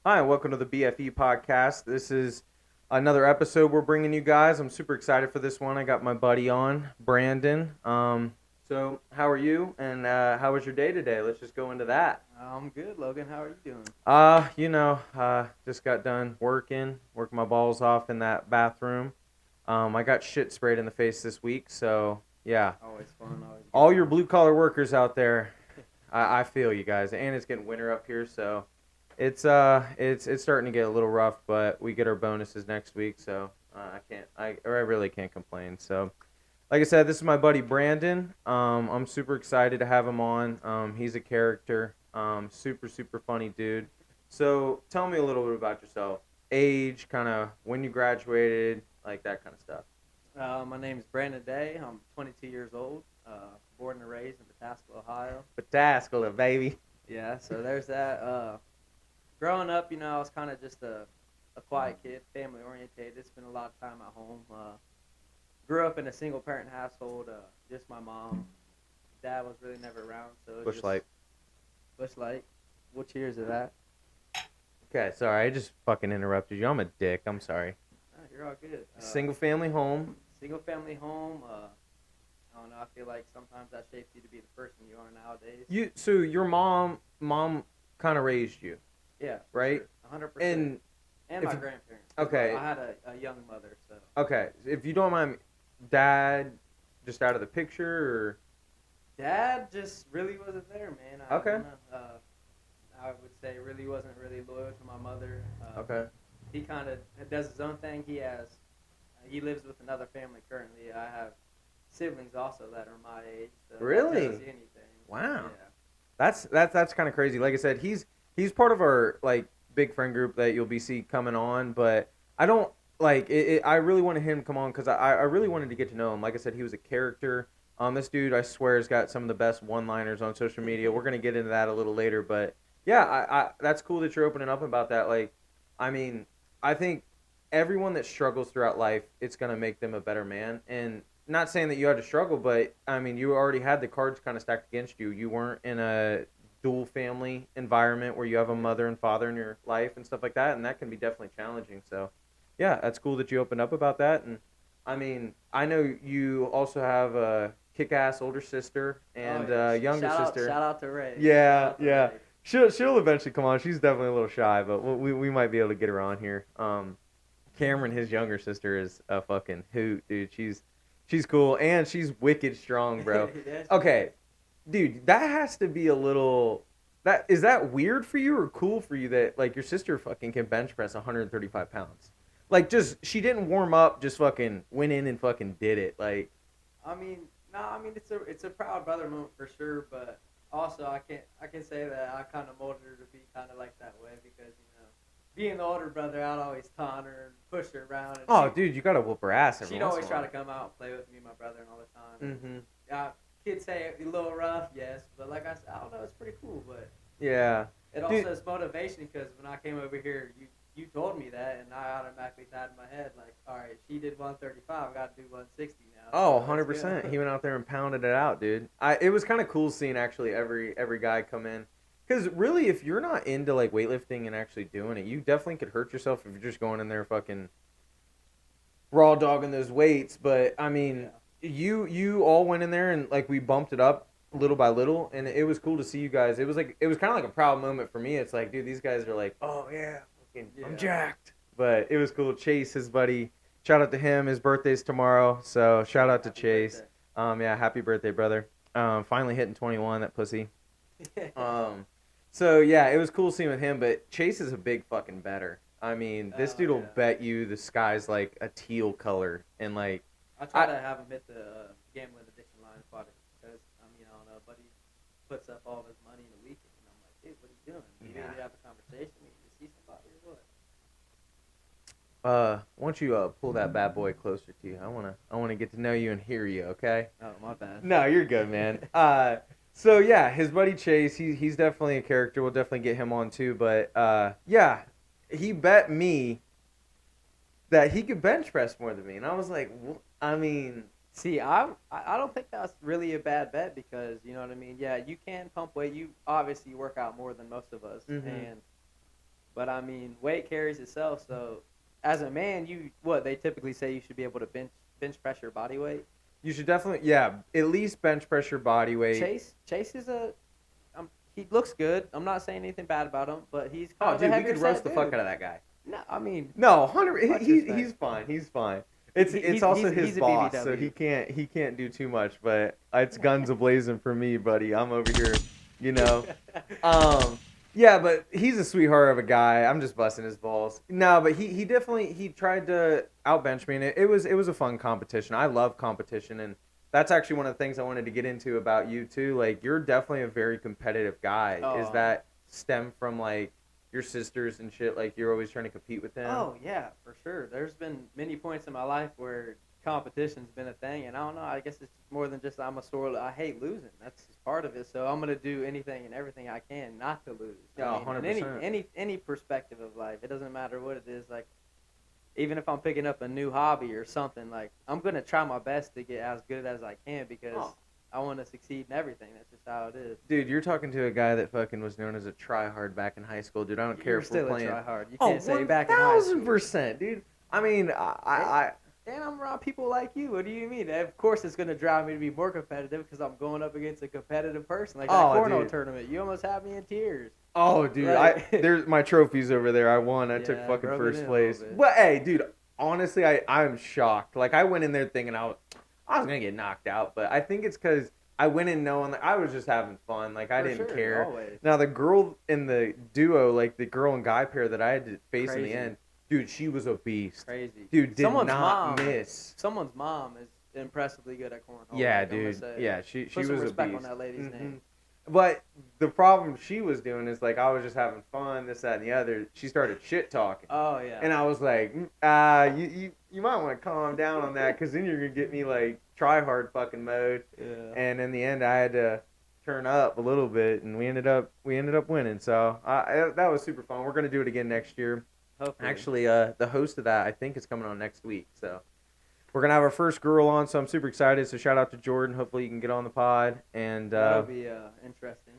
Hi, and welcome to the BFE podcast. This is another episode we're bringing you guys. I'm super excited for this one. I got my buddy on, Brandon. So how are you? And how was your day today? Let's just go into that. I'm good, Logan. How are you doing? Just got done working my balls off in that bathroom. I got shit sprayed in the face this week, so yeah. Always fun. Always All good. your blue collar workers out there, I feel you guys. And it's getting winter up here, so. It's starting to get a little rough, but we get our bonuses next week, so I really can't complain. So, like I said, this is my buddy Brandon. I'm super excited to have him on. He's a character. Super funny dude. So tell me a little bit about yourself. Age, kind of when you graduated, like that kind of stuff. My name is Brandon Day. I'm 22 years old. Born and raised in Pataskala, Ohio. Pataskala, baby. Yeah, so there's that. Growing up, I was kind of just a quiet kid, family oriented. Spent a lot of time at home. Grew up in a single parent household. Just my mom. Dad was really never around, so it was Bush Light. Bush Light. What cheers are that? Okay, sorry, I just fucking interrupted you. I'm a dick. I'm sorry. Oh, you're all good. Single family home. Single family home. I don't know. I feel like sometimes that shapes you to be the person you are nowadays. So your mom kind of raised you. Yeah. Right? Sure. 100%. And my grandparents. Okay. I had a young mother, so. Okay. If you don't mind, Dad just out of the picture, or? Dad just really wasn't there, man. Okay. I would say really wasn't really loyal to my mother. Okay. He kind of does his own thing. He lives with another family currently. I have siblings also that are my age. So Really? That tells you anything. Wow. Yeah. That's kind of crazy. Like I said, he's part of our like big friend group that you'll be see coming on, but I don't like it. I really wanted him to come on because I really wanted to get to know him. Like I said, he was a character. This dude, I swear, has got some of the best one-liners on social media. We're gonna get into that a little later, but yeah, I that's cool that you're opening up about that. Like, I mean, I think everyone that struggles throughout life, it's gonna make them a better man. And not saying that you had to struggle, but I mean, you already had the cards kind of stacked against you. You weren't in a dual family environment where you have a mother and father in your life and stuff like that, and that can be definitely challenging. So yeah, that's cool that you opened up about that. And I mean, I know you also have a kick-ass older sister and younger sister. Shout out to Ray. Yeah. Ray. She'll eventually come on. She's definitely a little shy, but we might be able to get her on here. Cameron, his younger sister, is a fucking hoot, dude. She's cool and she's wicked strong, bro. Yeah, okay. Dude, that has to be a little. Is that weird for you or cool for you that like your sister fucking can bench press 135 pounds? Like, just she didn't warm up, just fucking went in and fucking did it. Like, I mean, it's a proud brother moment for sure, but also I can say that I kind of molded her to be kind of like that way because being the older brother, I'd always taunt her and push her around. And dude, you gotta whoop her ass. She'd always try to come out and play with me and my brother and all the time. Mm-hmm. Yeah. Kids say it's a little rough, yes, but like I said, I don't know, it's pretty cool. But yeah, it also is motivation because when I came over here, you told me that, and I automatically had in my head like, all right, she did 135, I got to do 160 now. Oh, so 100%. He went out there and pounded it out, dude. It was kind of cool seeing actually every guy come in, because really, if you're not into like weightlifting and actually doing it, you definitely could hurt yourself if you're just going in there fucking raw dogging those weights. But I mean. Yeah. You all went in there and like we bumped it up little by little, and it was cool to see you guys. It was kind of like a proud moment for me. It's like, dude, these guys are like, oh yeah, I'm jacked. But it was cool. Chase, his buddy, shout out to him. His birthday's tomorrow, so shout out to Chase. Yeah, happy birthday, brother. Finally hitting 21, that pussy. So yeah, it was cool seeing with him. But Chase is a big fucking better. I mean, this dude will bet you the sky's like a teal color and like. I try to have him hit the gambling addiction line because, I don't know, but he puts up all of his money in a weekend, and I'm like, dude, what are you doing? You need to have a conversation. You need to see somebody or what? Why don't you pull that bad boy closer to you? I wanna get to know you and hear you, okay? Oh, my bad. No, you're good, man. So yeah, his buddy Chase, he's definitely a character. We'll definitely get him on too. But yeah, he bet me that he could bench press more than me, and I was like, I mean, See, I don't think that's really a bad bet because you know what I mean. Yeah, you can pump weight. You obviously work out more than most of us, hmm and but I mean, weight carries itself. So, as a man, you what they typically say you should be able to bench press your body weight. you should definitely, yeah, at least bench press your body weight. Chase is he looks good. I'm not saying anything bad about him, but he's kind Oh, of a dude, we heavier could roast set the fuck dude. out of that guy. No, I mean, No, 100. much respect. He's fine. He's fine. He, It's also his he's a boss, so BBW. he can't do too much. But it's guns a blazing for me, buddy. I'm over here, you know. Um, yeah, but he's a sweetheart of a guy. I'm just busting his balls. No, but he definitely he tried to outbench me, and it was a fun competition. I love competition, and that's actually one of the things I wanted to get into about you too. Like you're definitely a very competitive guy. Is Oh, that stem from like your sisters and shit? Like you're always trying to compete with them. oh yeah, for sure. There's been many points in my life where competition's been a thing, and I don't know. I guess it's more than just I'm a sore. I hate losing. That's just part of it. So I'm gonna do anything and everything I can not to lose. Yeah, I mean, in 100%. any perspective of life, it doesn't matter what it is. Like even if I'm picking up a new hobby or something, like I'm gonna try my best to get as good as I can because Oh. I want to succeed in everything. That's just how it is. Dude, you're talking to a guy that fucking was known as a tryhard back in high school, dude. I don't care You're if we're still a playing. try hard. You Oh, can't say back in high school. 1000%, dude. I mean, And I'm around people like you. What do you mean? Of course, it's gonna drive me to be more competitive because I'm going up against a competitive person like that Oh, cornhole dude. tournament. You almost had me in tears. oh, dude, Like, there's my trophies over there. I won. I took yeah, fucking rub it first in a place. little bit. But hey, dude, honestly, I'm shocked. Like I went in there thinking I was gonna get knocked out, but I think it's because I went in knowing that I was just having fun. Like I For didn't sure, care. always. Now the girl in the duo, like the girl and guy pair that I had to face in the Crazy. end, dude, she was a beast. Crazy. Dude, did Someone's not mom. miss. Someone's mom is impressively good at cornhole. Yeah, like, I'm gonna dude. say. Yeah, she Put some was a respect beast. on that lady's Mhm. name. But the problem she was doing is like I was just having fun, this, that, and the other. She started shit talking, Oh yeah. and I was like, you might want to calm down on that, because then you're gonna get me like try hard fucking mode. Yeah. And in the end, I had to turn up a little bit, and we ended up winning. So that was super fun. We're gonna do it again next year. Hopefully. Actually, the host of that I think is coming on next week. So we're gonna have our first girl on, so I'm super excited. So shout out to Jordan. Hopefully you can get on the pod. And That'll be interesting.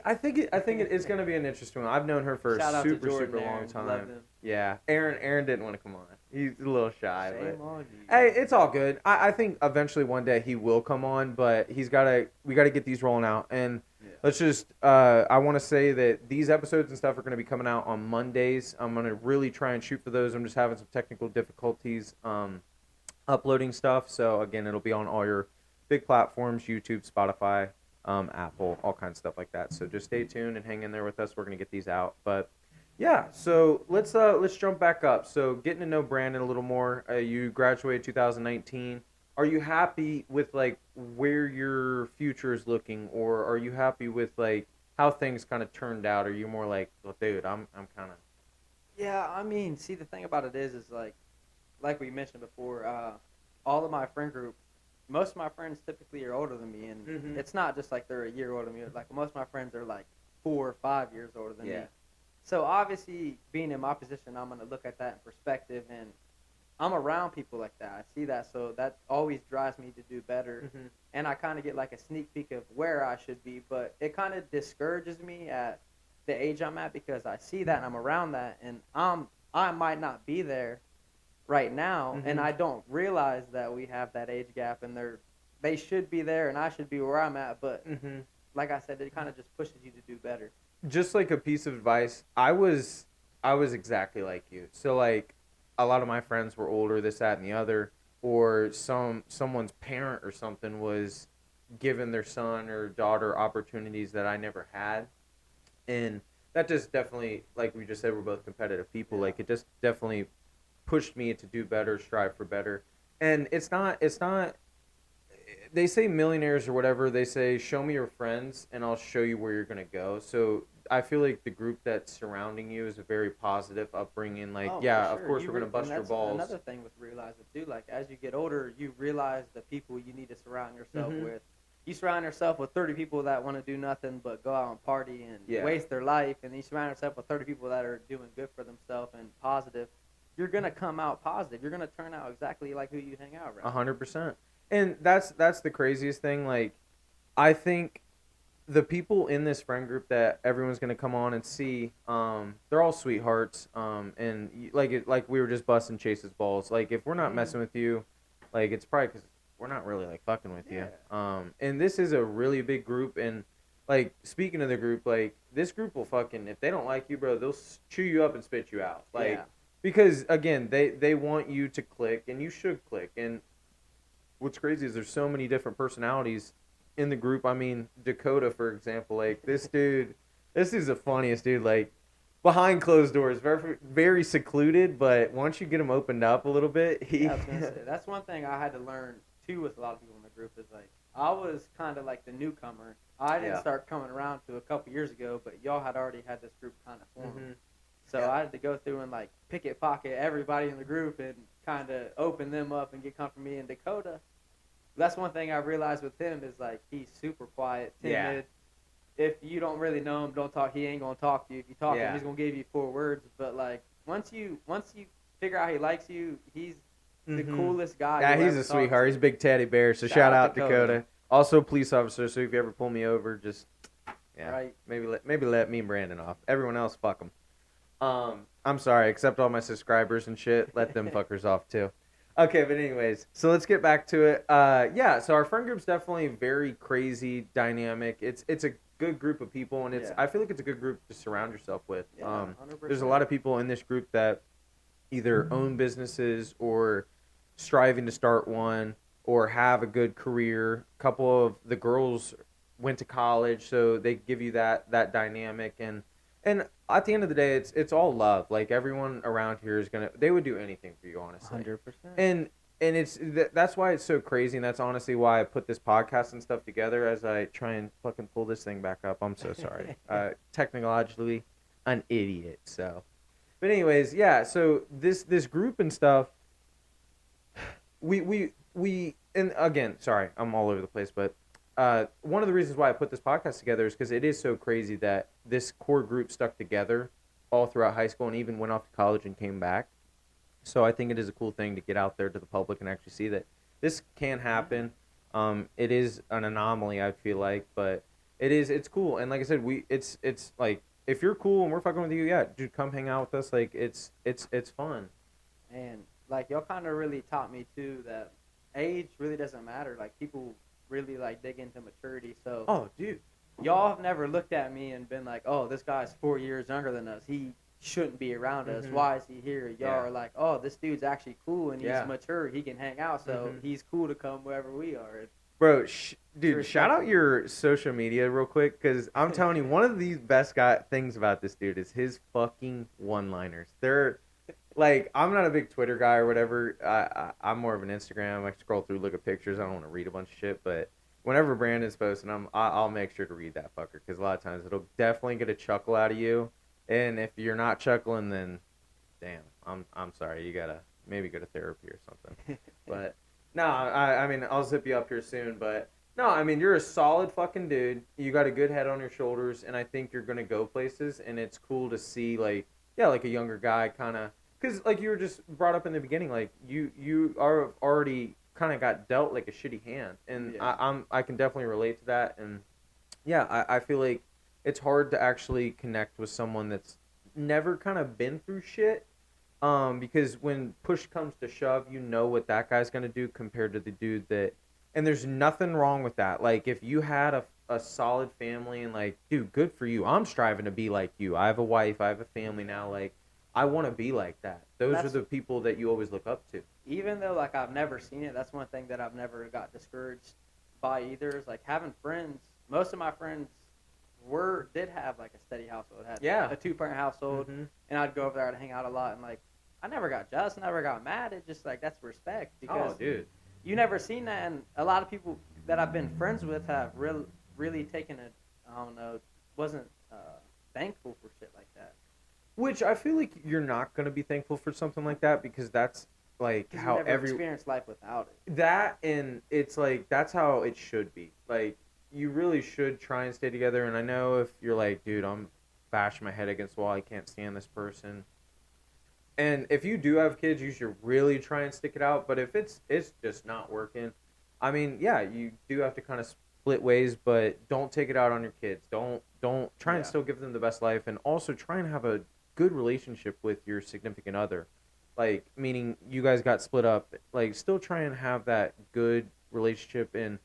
I think it is gonna be an interesting one. I've known her for Shout a out to super Jordan, long Aaron. time. Love him. Yeah, Aaron didn't want to come on. He's a little shy, but Shame on you. hey, it's all good. I think eventually one day he will come on, but we gotta get these rolling out. And Yeah. let's just I want to say that these episodes and stuff are gonna be coming out on Mondays. I'm gonna really try and shoot for those. I'm just having some technical difficulties uploading stuff. So again, it'll be on all your big platforms: YouTube, Spotify, Apple, all kinds of stuff like that. So just stay tuned and hang in there with us. We're gonna get these out, but. Yeah, so let's jump back up. So getting to know Brandon a little more. You graduated 2019. Are you happy with like where your future is looking, or are you happy with like how things kind of turned out? Are you more like, well, dude, I'm kind of Yeah, I mean, see, the thing about it is like we mentioned before, all of my friend group, most of my friends typically are older than me, and Mhm. it's not just like they're a year older than me. Like most of my friends are like 4 or 5 years older than me. So obviously, being in my position, I'm gonna look at that in perspective, and I'm around people like that. I see that, so that always drives me to do better, Mhm. and I kind of get like a sneak peek of where I should be. But it kind of discourages me at the age I'm at because I see that and I'm around that, and I might not be there right now, and Mhm. I don't realize that we have that age gap, and they should be there, and I should be where I'm at. But Mhm. like I said, it kind of just pushes you to do better. Just like a piece of advice, I was exactly like you. So like a lot of my friends were older, this, that, and the other, or someone's parent or something was giving their son or daughter opportunities that I never had. And that just definitely, like we just said, we're both competitive people. Yeah. Like it just definitely pushed me to do better, strive for better. And it's not they say millionaires or whatever, they say show me your friends and I'll show you where you're going to go. So I feel like the group that's surrounding you is a very positive upbringing. Like, Oh, yeah, for of sure. course we're going to bust and your that's balls. another thing with realizing too. Like as you get older, you realize the people you need to surround yourself Mhm. with. you surround yourself with 30 people that want to do nothing but go out and party and Yeah. waste their life, and you surround yourself with 30 people that are doing good for themselves and positive, you're gonna come out positive. You're gonna turn out exactly like who you hang out around. 100%. And that's the craziest thing. Like, I think the people in this friend group that everyone's gonna come on and see, they're all sweethearts. Like we were just busting Chase's balls. Like, if we're not messing with you, like, it's probably because we're not really like fucking with you. And this is a really big group. And like, speaking of the group, like, this group will fucking, if they don't like you, bro, they'll chew you up and spit you out. Like, Yeah. because again, they want you to click, and you should click. And what's crazy is there's so many different personalities in the group. I mean, Dakota, for example, like, this dude, this is the funniest dude. Like, behind closed doors, very very secluded, but once you get him opened up a little bit, he. Yeah, I was gonna say that's one thing I had to learn too with a lot of people in the group is like I was kind of like the newcomer. I didn't Yeah. start coming around to a couple years ago, but y'all had already had this group kind of formed. Mhm. So Yeah. I had to go through and like picket pocket everybody in the group and kind of open them up and get comfortable with me. And Dakota, that's one thing I realized with him is like he's super quiet, Yeah. timid. If you don't really know him, don't talk. He ain't gonna talk to you. If you talk to Yeah. him, he's gonna give you 4 words. But like once you figure out he likes you, he's the Mhm. coolest guy. Yeah, you'll he's ever a talk sweetheart. to. He's a big teddy bear. So shout out Dakota. Dakota. Also, police officer. So if you ever pull me over, just yeah, Right. maybe let me and Brandon off. Everyone else, fuck them. I'm sorry. Except all my subscribers and shit. Let them fuckers off too. Okay, but anyways, so let's get back to it. Yeah, so our friend group's definitely very crazy, dynamic. It's a good group of people, and Yeah. I feel like it's a good group to surround yourself with. Yeah, 100%. There's a lot of people in this group that either own businesses or striving to start one or have a good career. A couple of the girls went to college, so they give you that dynamic. And at the end of the day, it's all love. Like, everyone around here is gonna, they would do anything for you, honestly. 100%. And that's why it's so crazy, and that's honestly why I put this podcast and stuff together as I try and fucking pull this thing back up. I'm so sorry. Technologically, an idiot. So, but anyways, yeah. So this group and stuff, we and again, sorry, I'm all over the place, but one of the reasons why I put this podcast together is because it is so crazy that this core group stuck together all throughout high school and even went off to college and came back. So I think it is a cool thing to get out there to the public and actually see that this can happen. It is an anomaly, I feel like, but it's cool. And like I said, it's like, if you're cool and we're fucking with you, yeah, dude, come hang out with us. Like, it's fun. And like y'all kind of really taught me too that age really doesn't matter. Like people really like dig into maturity. So Oh, dude. y'all have never looked at me and been like, "Oh, this guy's 4 years younger than us. He shouldn't be around us. Mhm. Why is he here?" Y'all Yeah. are like, "Oh, this dude's actually cool and he's Yeah. mature. He can hang out, so Mhm. he's cool to come wherever we are." Bro, dude, It's shout out respectful. your social media real quick, because I'm telling you, one of the best things about this dude is his fucking one-liners. They're like, I'm not a big Twitter guy or whatever. I'm more of an Instagram. I scroll through, look at pictures. I don't want to read a bunch of shit, but whenever Brandon's posting, I'll make sure to read that fucker, because a lot of times it'll definitely get a chuckle out of you, and if you're not chuckling, then damn, I'm sorry. You gotta maybe go to therapy or something. But no, I mean, I'll zip you up here soon. But no, I mean, you're a solid fucking dude. You got a good head on your shoulders, and I think you're gonna go places. And it's cool to see, like, yeah, like a younger guy kind of, because like you were just brought up in the beginning, like you are already kind of got dealt like a shitty hand, and Yeah. I can definitely relate to that. And yeah, I feel like it's hard to actually connect with someone that's never kind of been through shit. Because when push comes to shove, you know what that guy's gonna do compared to the dude that, and there's nothing wrong with that. Like, if you had a solid family and, like, dude, good for you. I'm striving to be like you. I have a wife. I have a family now. Like, I want to be like that. Those are That's- the people that you always look up to. Even though like I've never seen it, that's one thing that I've never got discouraged by either. Is like having friends. Most of my friends did have like a steady household, had Yeah. a 2 parent household, Mhm. and I'd go over there to hang out a lot. And like I never got jealous, never got mad. It just like that's respect because Oh, dude. you never seen that, and a lot of people that I've been friends with have really taken it. I don't know, wasn't thankful for shit like that. Which I feel like you're not gonna be thankful for something like that, because that's like Because you how never every experienced life without it. that and it's like that's how it should be. Like you really should try and stay together. And I know if you're like, dude, I'm bashing my head against the wall, I can't stand this person. And if you do have kids, you should really try and stick it out. But if it's just not working, I mean, yeah, you do have to kind of split ways, but don't take it out on your kids. Don't try and Yeah. still give them the best life, and also try and have a good relationship with your significant other. Like meaning you guys got split up, like still try and have that good relationship. And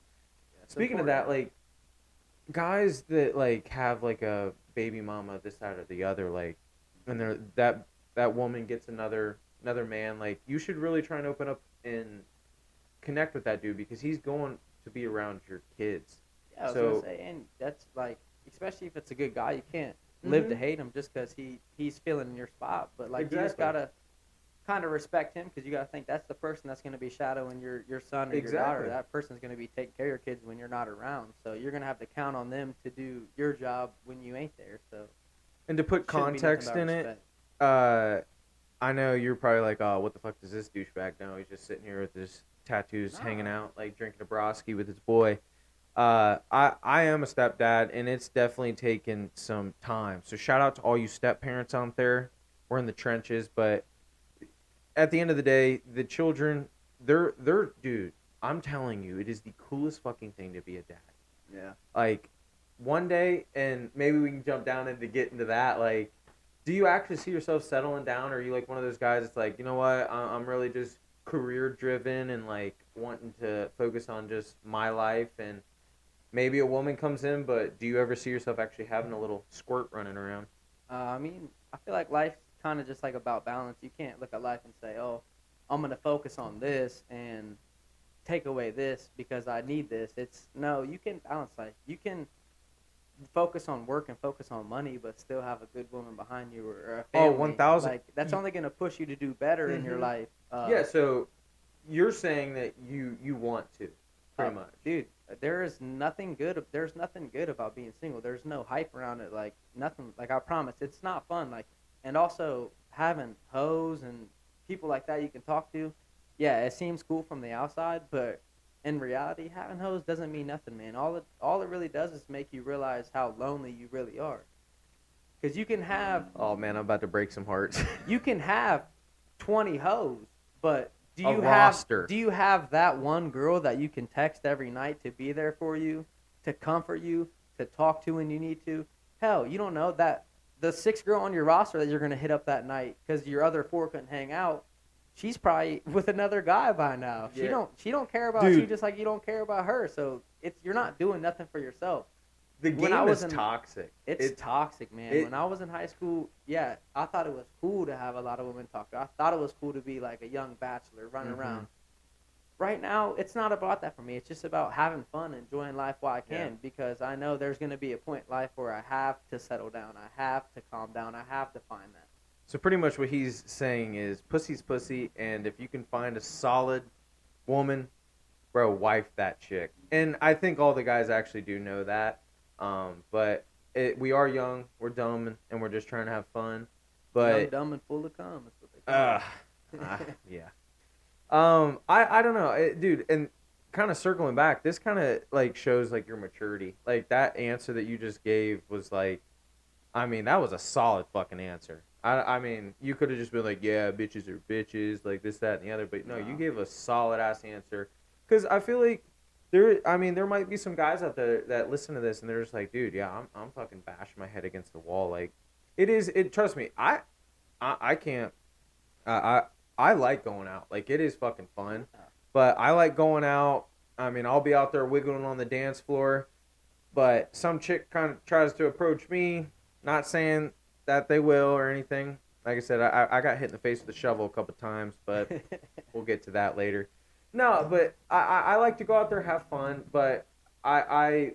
Yeah, it's speaking of important. that, like guys that like have like a baby mama this side or the other, like and they're that woman gets another man, like you should really try and open up and connect with that dude because he's going to be around your kids. Yeah, I was gonna So say, and that's like, especially if it's a good guy, you can't live to mm-hmm, hate him just because he's filling in your spot. But like, you just exactly, gotta kind of respect him because you gotta think that's the person that's gonna be shadowing your son or your daughter. exactly, That person's gonna be taking care of your kids when you're not around. So you're gonna have to count on them to do your job when you ain't there. So and to put shouldn't be nothing context but in it, respect. uh I know you're probably like, oh, what the fuck does this douchebag know? He's just sitting here with his tattoos hanging Nah, out, like drinking a brosky with his boy. I am a stepdad, and it's definitely taken some time. So shout out to all you step parents out there. We're in the trenches, but at the end of the day, the children, they're dude. I'm telling you, it is the coolest fucking thing to be a dad. yeah. Like one day, and maybe we can jump down into get into that. Like, do you actually see yourself settling down, or are you like one of those guys that's like, you know what, I'm really just career driven and like wanting to focus on just my life and maybe a woman comes in, but do you ever see yourself actually having a little squirt running around? I mean, I feel like life's kind of just like about balance. You can't look at life and say, "Oh, I'm gonna focus on this and take away this because I need this." It's no, you can balance life. You can focus on work and focus on money, but still have a good woman behind you or a Oh, one family. thousand. Like that's only gonna push you to do better in your Mm-hmm. life. Yeah. So you're saying that you want to, Uh, pretty much. dude, there is nothing good. There's nothing good about being single. There's no hype around it. Like nothing. Like I promise, it's not fun. Like and also having hoes and people like that you can talk to. Yeah, it seems cool from the outside, but in reality, having hoes doesn't mean nothing, man. All it really does is make you realize how lonely you really are. Because Oh man, I'm about to break some hearts. you can have 20 hoes, but A roster. do you have that one girl that you can text every night to be there for you, to comfort you, to talk to when you need to? Hell, you don't know that the sixth girl on your roster that you're gonna hit up that night because your other four couldn't hang out. She's probably with another guy by now. Yeah. She don't care about you Dude, just like you don't care about her. So it's you're not doing nothing for yourself. the When I game was is in toxic. it's toxic, man. It When I was in high school, yeah, I thought it was cool to have a lot of women talk to. I thought it was cool to be like a young bachelor running mm-hmm. around. Right now, it's not about that for me. It's just about having fun, enjoying life while I Yeah. can, because I know there's going to be a point in life where I have to settle down. I have to calm down. I have to find that. So pretty much what he's saying is pussy's pussy, and if you can find a solid woman, bro, wife that chick. And I think all the guys actually do know that. We are young, we're dumb, and we're just trying to have fun. Young, But dumb, and full of cum. That's what they call uh, it. yeah. I don't know, dude, and kind of circling back, this kind of like shows like your maturity. Like that answer that you just gave was like, I mean, that was a solid fucking answer. I mean, you could have just been like, yeah, bitches are bitches, like this, that, and the other. But no, you No. gave a solid ass answer. Because I feel like I mean, there might be some guys out there that listen to this and they're just like, dude, yeah, I'm fucking bashing my head against the wall. Like, it. Trust me, I can't. I like going out. Like, it is fucking fun. But I like going out. I mean, I'll be out there wiggling on the dance floor. But some chick kind of tries to approach me. Not saying that they will or anything. Like I said, I got hit in the face with a shovel a couple times, but we'll get to that later. No, but I like to go out there, have fun, but I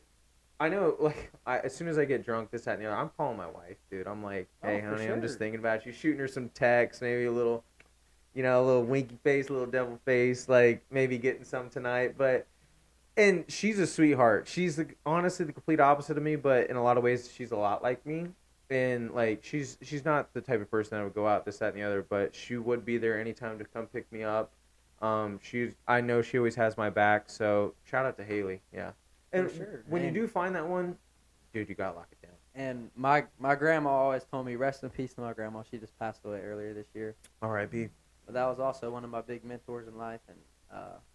I know, like, as soon as I get drunk, this, that, and the other, I'm calling my wife, dude. I'm like, hey, Oh, for honey, I'm just sure. thinking about you. Shooting her some texts, maybe a little, a little winky face, a little devil face, like maybe getting some tonight. But and she's a sweetheart. She's honestly the complete opposite of me, but in a lot of ways, she's a lot like me. and like she's not the type of person that would go out this, that, and the other, but she would be there anytime to come pick me up. She's I know she always has my back, so shout out to Haley. Yeah, For and sure. when you do find that one, dude, you gotta lock it down. And my grandma always told me, rest in peace to my grandma. She just passed away earlier this year. R.I.P. But that was also one of my big mentors in life. And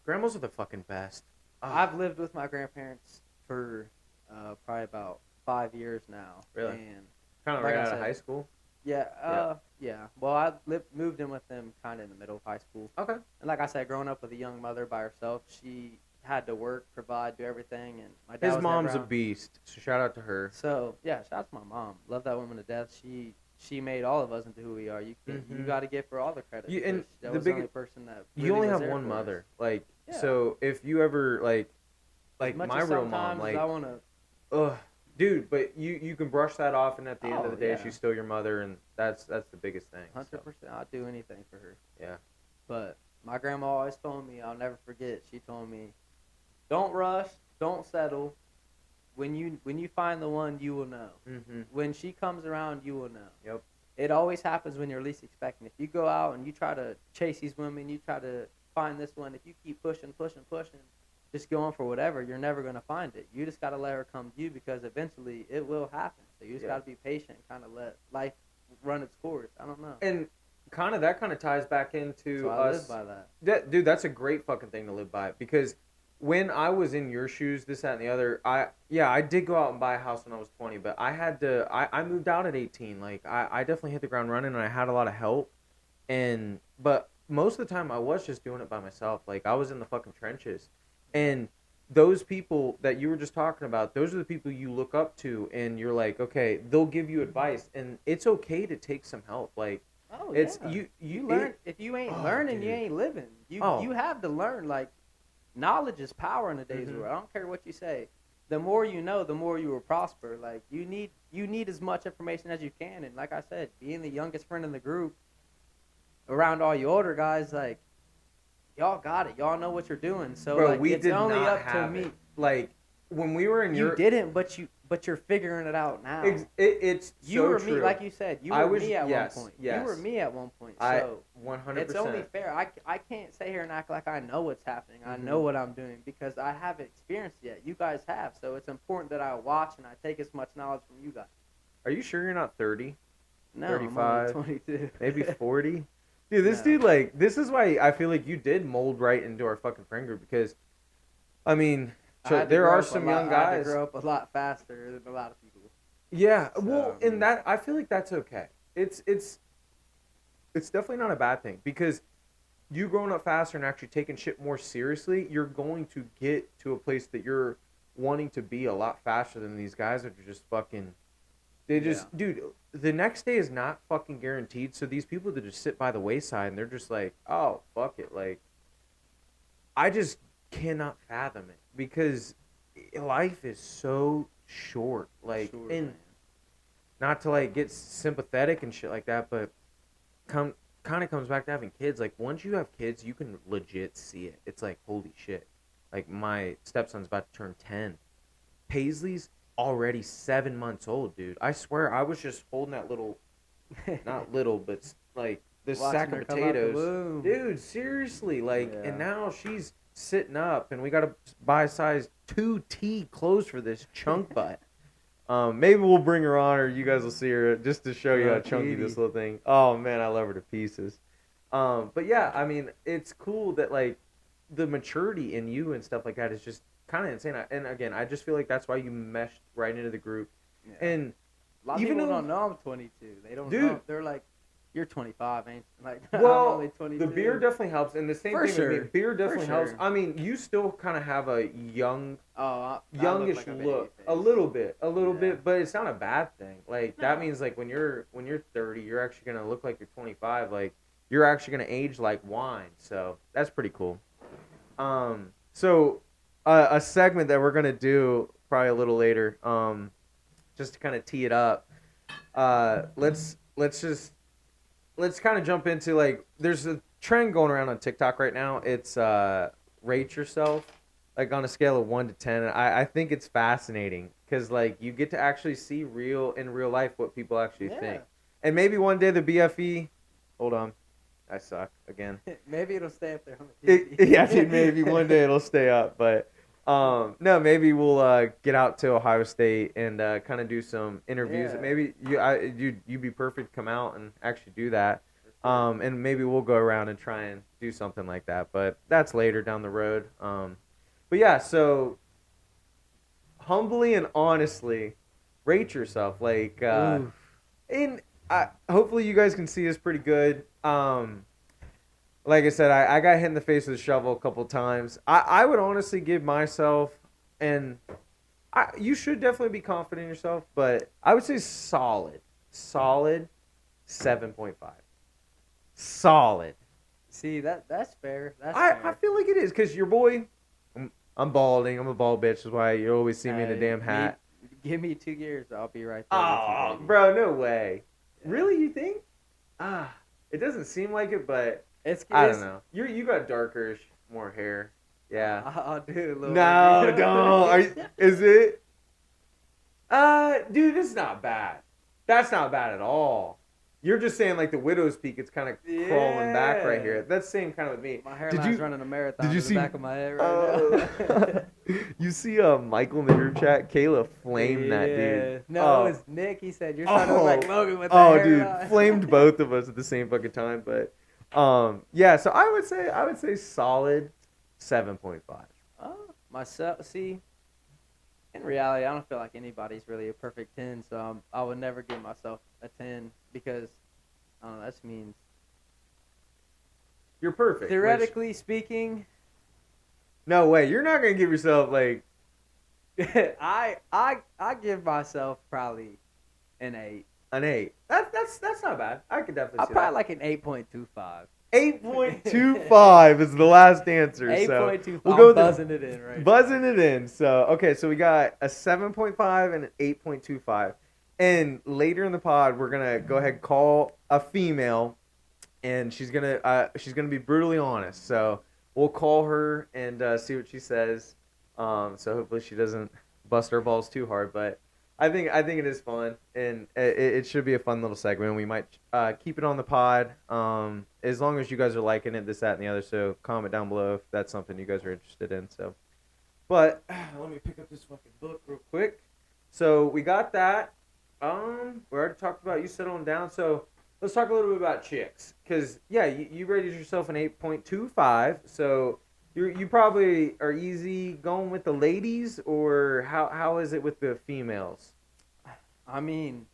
Grandmas are the fucking best. I've lived with my grandparents for probably about 5 years now. Really? And Kind of like right I out of said, high school. yeah. Well, I moved in with them kind of in the middle of high school. Okay. And like I said, growing up with a young mother by herself, she had to work, provide, do everything. And my dad His was mom's never a out. beast, so shout out to her. So yeah, shout out to my mom. Love that woman to death. She made all of us into who we are. You Mhm. got to give her all the credit. And that the was the big only person that you really only was have there one for mother, us. like Yeah. so if you ever As like much my as real mom, sometimes like I want to. ugh, dude, but you can brush that off, and at the end of Oh the day, yeah, she's still your mother, and that's the biggest thing. So, 100%. I'd do anything for her. yeah. But my grandma always told me, I'll never forget. She told me, don't rush, don't settle. When you find the one, you will know. Mhm. When she comes around, you will know. Yep. It always happens when you're least expecting. If you go out and you try to chase these women, you try to find this one. If you keep pushing, just going for whatever, you're never gonna find it. You just gotta let her come to you because eventually it will happen. So you just Yeah. gotta be patient, kind of let life run its course. I don't know. And that kind of ties back into So I us. live by that. Dude, that's a great fucking thing to live by because when I was in your shoes, this, that, and the other, I did go out and buy a house when I was 20, but I moved out at 18. Like I definitely hit the ground running, and I had a lot of help, but most of the time I was just doing it by myself. Like I was in the fucking trenches, and those people that you were just talking about, those are the people you look up to, and you're like, okay, they'll give you advice, and it's okay to take some help. Like Oh it's yeah. you You learn. it, If you ain't oh, learning, you dude. ain't living. Oh. You have to learn. Like knowledge is power in today's Mhm. world. I don't care what you say. The more you know, the more you will prosper. Like you need as much information as you can. And like I said, being the youngest friend in the group, around all you older guys, like y'all got it. Y'all know what you're doing. So Bro, like we it's did only not up to have me. it. Like when we were in You your didn't, but you're figuring it out now. it's You so were true. me, like you said. You I were was me at yes, one point. yes. You were me at one point. I So 100%. it's only fair. I can't sit here and act like I know what's happening. I Mhm. know what I'm doing because I haven't experienced it yet. You guys have. So it's important that I watch and I take as much knowledge from you guys. Are you sure you're not 30? No, 35, I'm only 22. maybe 40? Dude, this No. dude like this is why I feel like you did mold right into our fucking friend group because I mean, I had to there grow are up a some lot- young I had to guys. grow up a lot faster than a lot of people. Yeah, So, well, I mean- in that I feel like that's okay. It's definitely not a bad thing because you growing up faster and actually taking shit more seriously, you're going to get to a place that you're wanting to be a lot faster than these guys that are just fucking. They just, dude, the next day is not fucking guaranteed. So these people that just sit by the wayside and they're just like, oh, fuck it. Like, I just cannot fathom it because life is so short. Like, Sure, and man. not to like get sympathetic and shit like that, but kind of comes back to having kids. Like once you have kids, you can legit see it. It's like holy shit. Like my stepson's about to turn 10. Paisley's already 7 months old, dude. I swear I was just holding that little, not little, but like this Watching sack her of come out the potatoes, womb. dude. Seriously, like, Yeah. and now she's sitting up, and we gotta buy a size 2T clothes for this chunk butt. Maybe we'll bring her on, or you guys will see her just to show you how chunky this little thing. Oh man, I love her to pieces. But yeah, I mean, it's cool that like the maturity in you and stuff like that is just kind of insane. And again, I just feel like that's why you meshed right into the group. Yeah. And A lot of even people though- don't know I'm 22. They don't Dude. know. They're like, you're 25, ain't you? Like, I'm well, only 22. the beer definitely helps, and the same For thing with me. sure. Beer definitely For helps. sure. I mean, you still kind of have a young, I youngish look, like a look, baby a face. little bit, Yeah. but it's not a bad thing. Like that No. means like when you're 30, you're actually gonna look like you're 25. Like you're actually gonna age like wine. So that's pretty cool. So a segment that we're gonna do probably a little later, just to kind of tee it up. Let's kind of jump into like there's a trend going around on TikTok right now. It's rate yourself like on a scale of 1 to 10. I think it's fascinating because like you get to actually see in real life what people actually Yeah. think. And maybe one day the BFE. Hold on, I suck again. Maybe it'll stay up there on the Yeah, TV. dude, maybe one day it'll stay up, but no, maybe we'll get out to Ohio State and kind of do some interviews. Yeah. Maybe you'd be perfect to come out and actually do that. For sure. And maybe we'll go around and try and do something like that, but that's later down the road. But yeah, so humbly and honestly, rate yourself. Like, Oof. in hopefully you guys can see us pretty good. Like I said, I got hit in the face with a shovel a couple times. I would honestly give myself, and you should definitely be confident in yourself, but I would say solid 7.5. Solid. See that's fair. That's I fair. feel like it is because your boy, I'm balding. I'm a bald bitch. That's why you always see me in a damn hat. Give me 2 years, I'll be right there. Oh, with you, baby. bro, no way. Yeah. Really, you think? It doesn't seem like it, but It's I don't know. You got darkerish, more hair. Yeah. I'll do a little. No, review. don't. Is it? Dude, it's not bad. That's not bad at all. You're just saying like the widow's peak. It's kind of crawling back right here. That's the same kind of with me. My hairline's running a marathon. did you to see- the back of my head right now? You see, Michael in the group chat. Kayla flamed that dude. No, Oh. it was Nick. He said you're starting to look like Logan with the Oh, hairline." dude, flamed both of us at the same fucking time. But yeah. So I would say solid 7.5. Myself, see, in reality, I don't feel like anybody's really a perfect 10, so I would never give myself a 10 because, I don't know, that means, You're perfect. theoretically speaking, No way. You're not gonna give yourself like I give myself probably an 8. an 8. That's not bad. I could definitely I'm see probably that. like an 8.25. 8.25 is the last answer. 8.25. So we'll go with buzzing it in right now. buzzing it in. So okay, so we got a 7.5 and an 8.25. And later in the pod, we're gonna go ahead and call a female, and she's gonna be brutally honest. So we'll call her and see what she says. So hopefully she doesn't bust our balls too hard. But I think it is fun, and it should be a fun little segment. We might keep it on the pod, as long as you guys are liking it, this, that, and the other. So comment down below if that's something you guys are interested in. So, but let me pick up this fucking book real quick. So we got that. We already talked about you settling down. So let's talk a little bit about chicks, because yeah, you rated yourself an 8.25. So you probably are easy going with the ladies, or how is it with the females? I mean,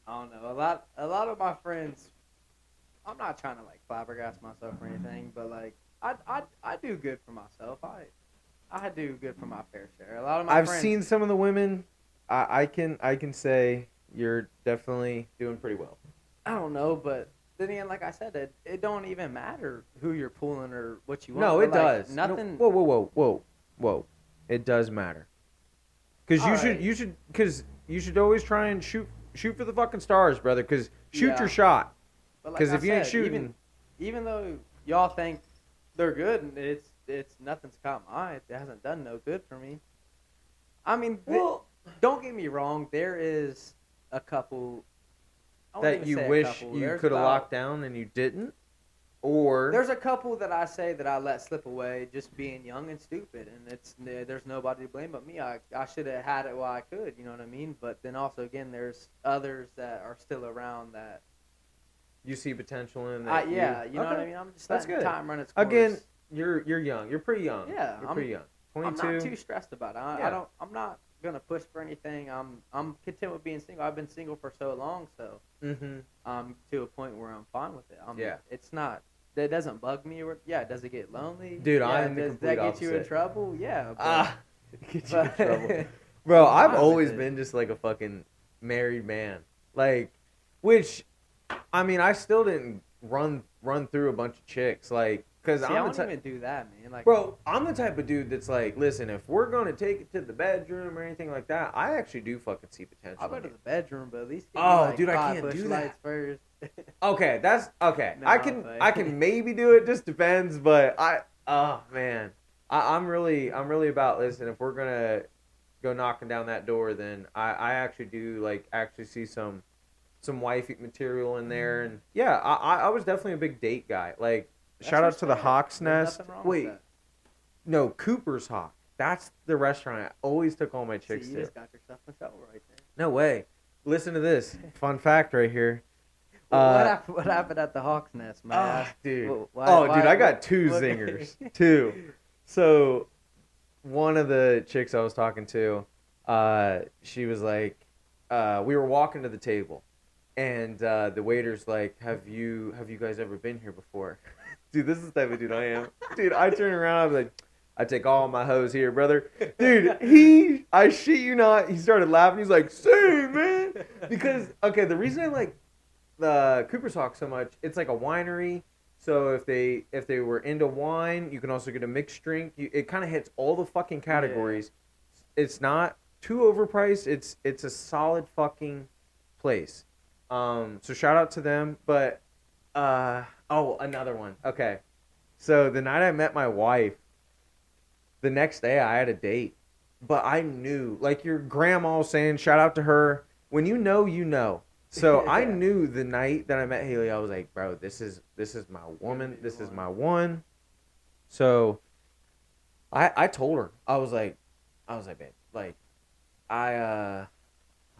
I don't know. A lot of my friends, I'm not trying to like flabbergast myself or anything, but like I do good for myself. I do good for my fair share. A lot of my I've friends, seen some of the women. I can say you're definitely doing pretty well. I don't know, but then again, like I said, it don't even matter who you're pulling or what you want. No, but, it like, does. Nothing. No, whoa. It does matter. Because Alright. you should always try and shoot for the fucking stars, brother. Because shoot Yeah. your shot. But like Because I if you ain't said, shooting, even though y'all think they're good, and it's nothing's caught my eye. It hasn't done no good for me. I mean, don't get me wrong. There is a couple I wouldn't that even you say a wish couple. you There's could have about- locked down and you didn't, or There's a couple that I say that I let slip away just being young and stupid, and there's nobody to blame but me. I should have had it while I could, you know what I mean? But then also again, there's others that are still around that. you see potential in that. You know what I Okay. mean? I'm just That's letting good. time run its course. Again, you're young. You're pretty young. Yeah, you're pretty young. I'm 22. not too stressed about it. Yeah. I'm not gonna push for anything. I'm content with being single. I've been single for so long, so Mm-hmm. to a point where I'm fine with it. Yeah. It's not. That doesn't bug me. Or yeah, does it get lonely? Dude, yeah, I'm the does complete that get you in opposite. trouble? Yeah. Get you in but- trouble. Bro, I'm I've fine with always it. been just like a fucking married man. Like, which, I mean, I still didn't run through a bunch of chicks. Like, because See, I I'm don't the type, even do that, man. Like, bro, I'm the type of dude that's like, listen, if we're gonna take it to the bedroom or anything like that, I actually do fucking see potential. I'll go in to it. the bedroom, but at least give Oh, me, like, dude, I 5 can't push do that. lights first. Okay, that's okay. No, I but- can maybe do it. Just depends. But oh man, I'm really about listen. If we're gonna go knocking down that door, then I actually do like actually see some wifey material in there, and yeah, I was definitely a big date guy. Like, That's shout out to the respect. Hawk's There's Nest. nothing wrong with Wait, that. no, Cooper's Hawk. That's the restaurant I always took all my See, chicks you to. just got yourself in trouble right No way. Listen to this fun fact right here. What Uh, happened? What happened at the Hawk's Nest, man? dude. Why? Oh, dude, Why? I got two What? zingers. Two. So one of the chicks I was talking to, she was like, we were walking to the table, and the waiter's like, have you guys ever been here before? Dude, this is the type of dude I am. Dude, I turn around, I'm like, I take all my hoes here, brother. Dude, I shit you not, he started laughing. He's like, same, man. Because, okay, the reason I like the Cooper's Hawk so much, it's like a winery. So if they were into wine, you can also get a mixed drink. It kind of hits all the fucking categories. It's not too overpriced. It's a solid fucking place. So shout out to them. But another one. Okay, so the night I met my wife, the next day I had a date, but I knew, like your grandma was saying, shout out to her. When you know, you know. So I Yeah. knew the night that I met Haley, I was like, bro, this is my woman. This is my one. So I told her, I was like, babe, like I'm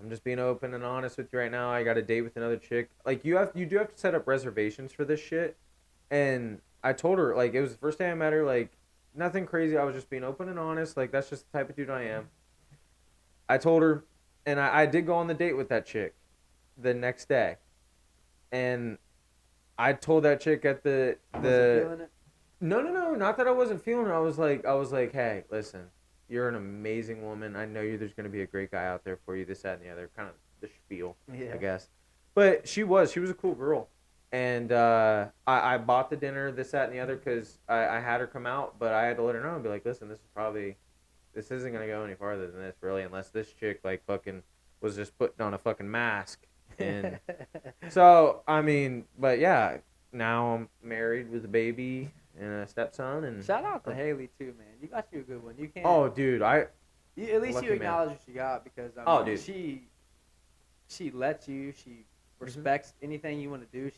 just being open and honest with you right now. I got a date with another chick. Like you do have to set up reservations for this shit. And I told her, like, it was the first day I met her, like, nothing crazy. I was just being open and honest. Like, that's just the type of dude I am. I told her, and I did go on the date with that chick the next day. And I told that chick at Wasn't feeling it. no, not that I wasn't feeling it. I was like, hey, listen, you're an amazing woman. I know there's going to be a great guy out there for you, this, that, and the other. Kind of the spiel, Yeah. I guess. But she was a cool girl. And I bought the dinner, this, that, and the other, because I had her come out, but I had to let her know and be like, listen, this isn't going to go any farther than this, really, unless this chick, like, fucking was just putting on a fucking mask. And so, I mean, but yeah, now I'm married with a baby and a stepson. And Shout out to Haley too, man. You got you a good one. You can't. oh, dude, At least lucky you man. acknowledge what you got because I mean, Oh, dude. she lets you. She respects anything you want to do.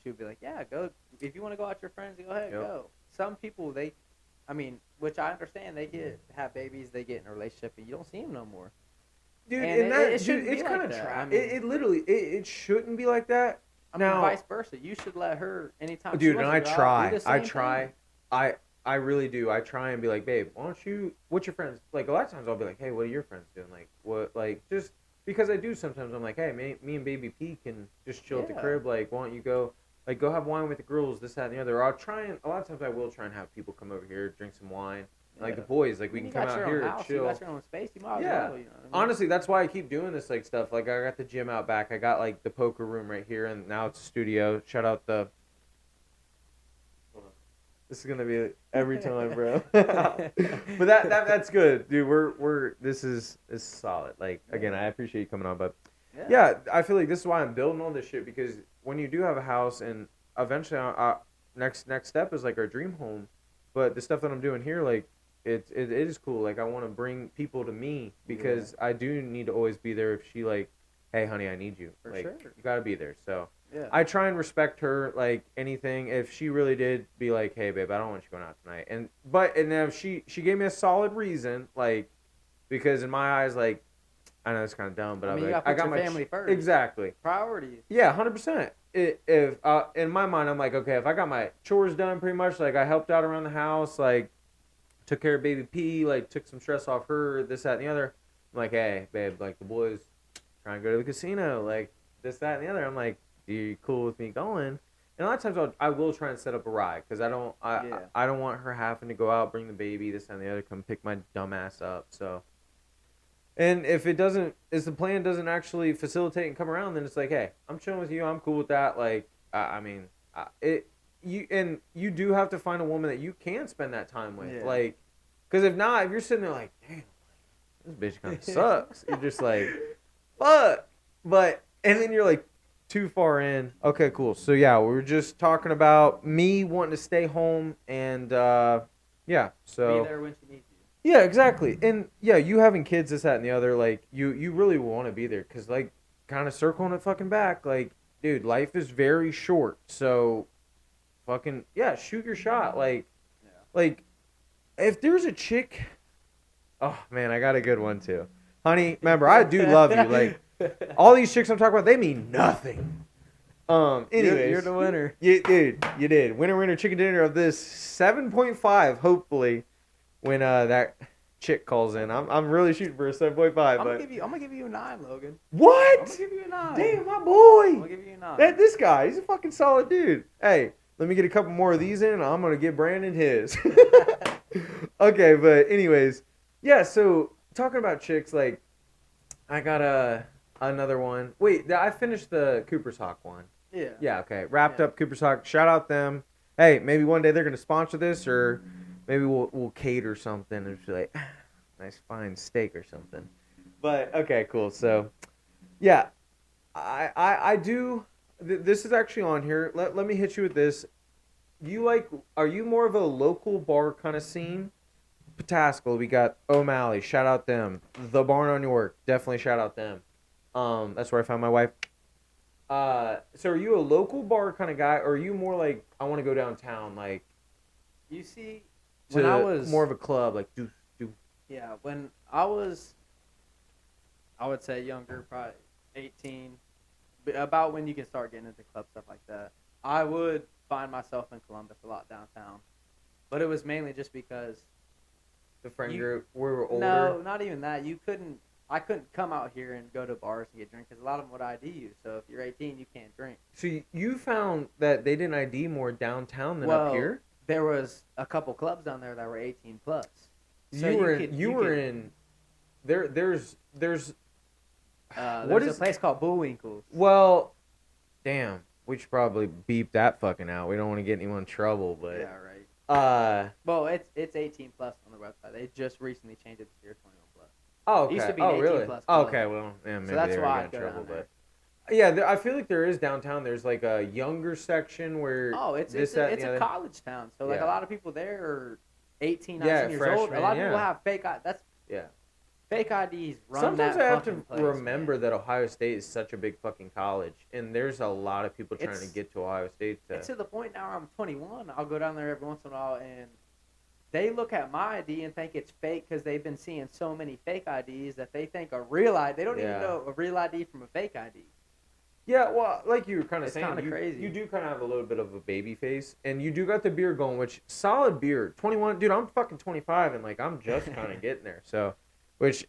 She'll be like, yeah, go. If you want to go out with your friends, go ahead, Yep. go. Some people I mean, which I understand, they have babies, they get in a relationship, and you don't see them no more. Dude, And and that, it dude, shouldn't be it's like kind of that. trash. I mean- It literally, it shouldn't be like that. I mean, Now, vice versa. You should let her anytime. she dude, and wants I to go out, try, do the I same try, thing. I really do. I try and be like, babe, why don't you? What's your friends like? A lot of times I'll be like, hey, what are your friends doing? Like, what, like, just because I do sometimes. I'm like, hey, me and Baby P can just chill at the Yeah. crib. Like, why don't you go? Like, go have wine with the girls, this, that, and the other. Or I'll try and a lot of times I will try and have people come over here, drink some wine. Like the Yeah. boys, like I we mean, can you come got your out own here, house, chill. you got your own space. You might as Yeah. well. You know what I mean? Honestly, that's why I keep doing this like stuff. Like I got the gym out back. I got like the poker room right here, and now it's a studio. Shout out the. This is gonna be every time, bro. But that's good, dude. We're this is solid. Like again, I appreciate you coming on, but yeah, I feel like this is why I'm building all this shit because when you do have a house and eventually, next step is like our dream home, but the stuff that I'm doing here, like it is cool. Like I want to bring people to me because I do need to always be there if she like, hey, honey, I need you. For Like sure. you gotta be there. So Yeah. I try and respect her. Like anything, if she really did be like, hey, babe, I don't want you going out tonight, and if she gave me a solid reason, like because in my eyes, like I know it's kind of dumb, but I I'm mean, you like, gotta I put got your my family first. exactly. Priorities. Yeah, 100%. If in my mind, I'm like, okay, if I got my chores done pretty much, like I helped out around the house, like took care of Baby P, like took some stress off her, this, that, and the other. I'm like, hey, babe, like the boys trying to go to the casino, like this, that, and the other. I'm like, are you cool with me going? And a lot of times I will try and set up a ride because I don't want her having to go out, bring the baby, this, that, and the other, come pick my dumb ass up. So. And if the plan doesn't actually facilitate and come around, then it's like, hey, I'm chilling with you. I'm cool with that. Like, I mean, you do have to find a woman that you can spend that time with. Yeah. Like, because if not, if you're sitting there like, damn, this bitch kind of sucks. You're just like, fuck. And then you're like too far in. Okay, cool. So yeah, we were just talking about me wanting to stay home and yeah. So Be there when she needs you. Yeah, exactly. And yeah, you having kids, this, that, and the other, like you really want to be there because like kind of circling it fucking back, like dude, life is very short. So fucking yeah, shoot your shot. Like if there's a chick, oh man, I got a good one too, honey. Remember, I do love you. Like all these chicks I'm talking about, they mean nothing. You're Anyways, the winner. you did. Winner, chicken dinner of this 7.5. Hopefully, when that chick calls in, I'm really shooting for a 7.5. But I'm gonna give you a 9, Logan. I'm gonna what? give you a 9. Damn, my I'm boy. gonna give you a 9. That this guy, he's a fucking solid dude. Hey, let me get a couple more of these in, and I'm gonna get Brandon his. Okay, but anyways, yeah. So talking about chicks, like I got another one. Wait, I finished the Cooper's Hawk one. Yeah. Yeah, okay. Wrapped Yeah. up Cooper's Hawk. Shout out them. Hey, maybe one day they're gonna sponsor this, or maybe we'll cater something and just be like, nice fine steak or something. But okay, cool. So yeah, I do. This is actually on here. Let me hit you with this. You like? Are you more of a local bar kind of scene? Pataskal, we got O'Malley. Shout out them. The Barn on York. Definitely shout out them. That's where I found my wife. So are you a local bar kind of guy, or are you more like I want to go downtown, like You see, when I to was more of a club, like do. yeah, when I was, I would say younger, probably 18, about when you can start getting into club stuff like that. I would find myself in Columbus a lot downtown, but it was mainly just because The friend you. group we were older. No, not even that. You couldn't. I couldn't come out here and go to bars and get drink because a lot of them would ID you. So if you're 18, you can't drink. So you found that they didn't ID more downtown than up Well, here. there was a couple clubs down there that were 18 plus. So You were could, you were could, in there's what there's is a place called Bullwinkle's. well, damn. We should probably beep that fucking out. We don't want to get anyone in trouble, but Yeah, right. Well, it's 18 plus on the website. They just recently changed it to 21 plus. oh, It used okay. to be Oh, an 18 really? plus Oh, club. okay. Well, yeah, maybe So that's they why already I'd got in go trouble, down there. but yeah, I feel like there is downtown. There's like a younger section where Oh, it's this, it's that, a, and it's the a other. college town. So like Yeah. a lot of people there are 18, Yeah, 19 years old. A freshmen, lot of people yeah. have fake. That's Yeah. fake IDs run Sometimes that I have to fucking place. remember Man. that Ohio State is such a big fucking college, and there's a lot of people trying to It's get to Ohio State. it's to the point now where I'm 21. I'll go down there every once in a while and they look at my ID and think it's fake because they've been seeing so many fake IDs that they think a real ID. They don't even Yeah. know a real ID from a fake ID. Yeah, well, like you were kind of It's saying, kinda crazy. you do kind of have a little bit of a baby face, and you do got the beard going, which solid beard. 21, dude, I'm fucking 25, and like I'm just kind of getting there. So,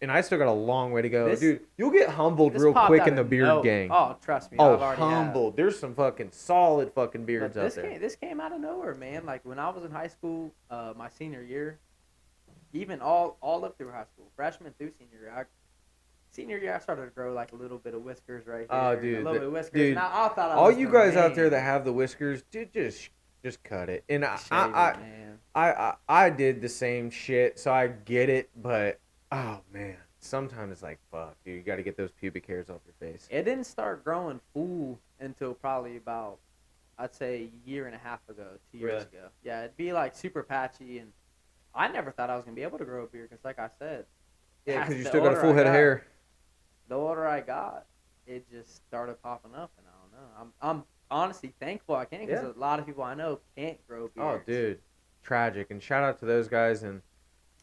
and I still got a long way to go, This- dude. You'll get humbled This real popped quick out in the of beard no- gang. Oh, trust me, Oh, I've already humbled. There's some fucking solid fucking But beards out there. this came out of nowhere, man. Like when I was in high school, my senior year, even all up through high school, freshman through senior year. Senior year, I started to grow like a little bit of whiskers right here. Oh, dude, a little bit of whiskers. dude, And I thought I All was you the guys out there man. that have the whiskers, dude, just cut it. And Shave it, man. I did the same shit, so I get it. But oh man, sometimes it's like fuck, dude. You got to get those pubic hairs off your face. It didn't start growing full until probably about, I'd say, a year and a half ago, 2 years Really? ago. Yeah, it'd be like super patchy, and I never thought I was gonna be able to grow a beard because, like I said, Yeah, because you the still got a older full I head of got- hair. The older I got, it just started popping up, and I don't know. I'm honestly thankful I can because Yeah. a lot of people I know can't grow beards. Oh, dude, tragic. And shout out to those guys. And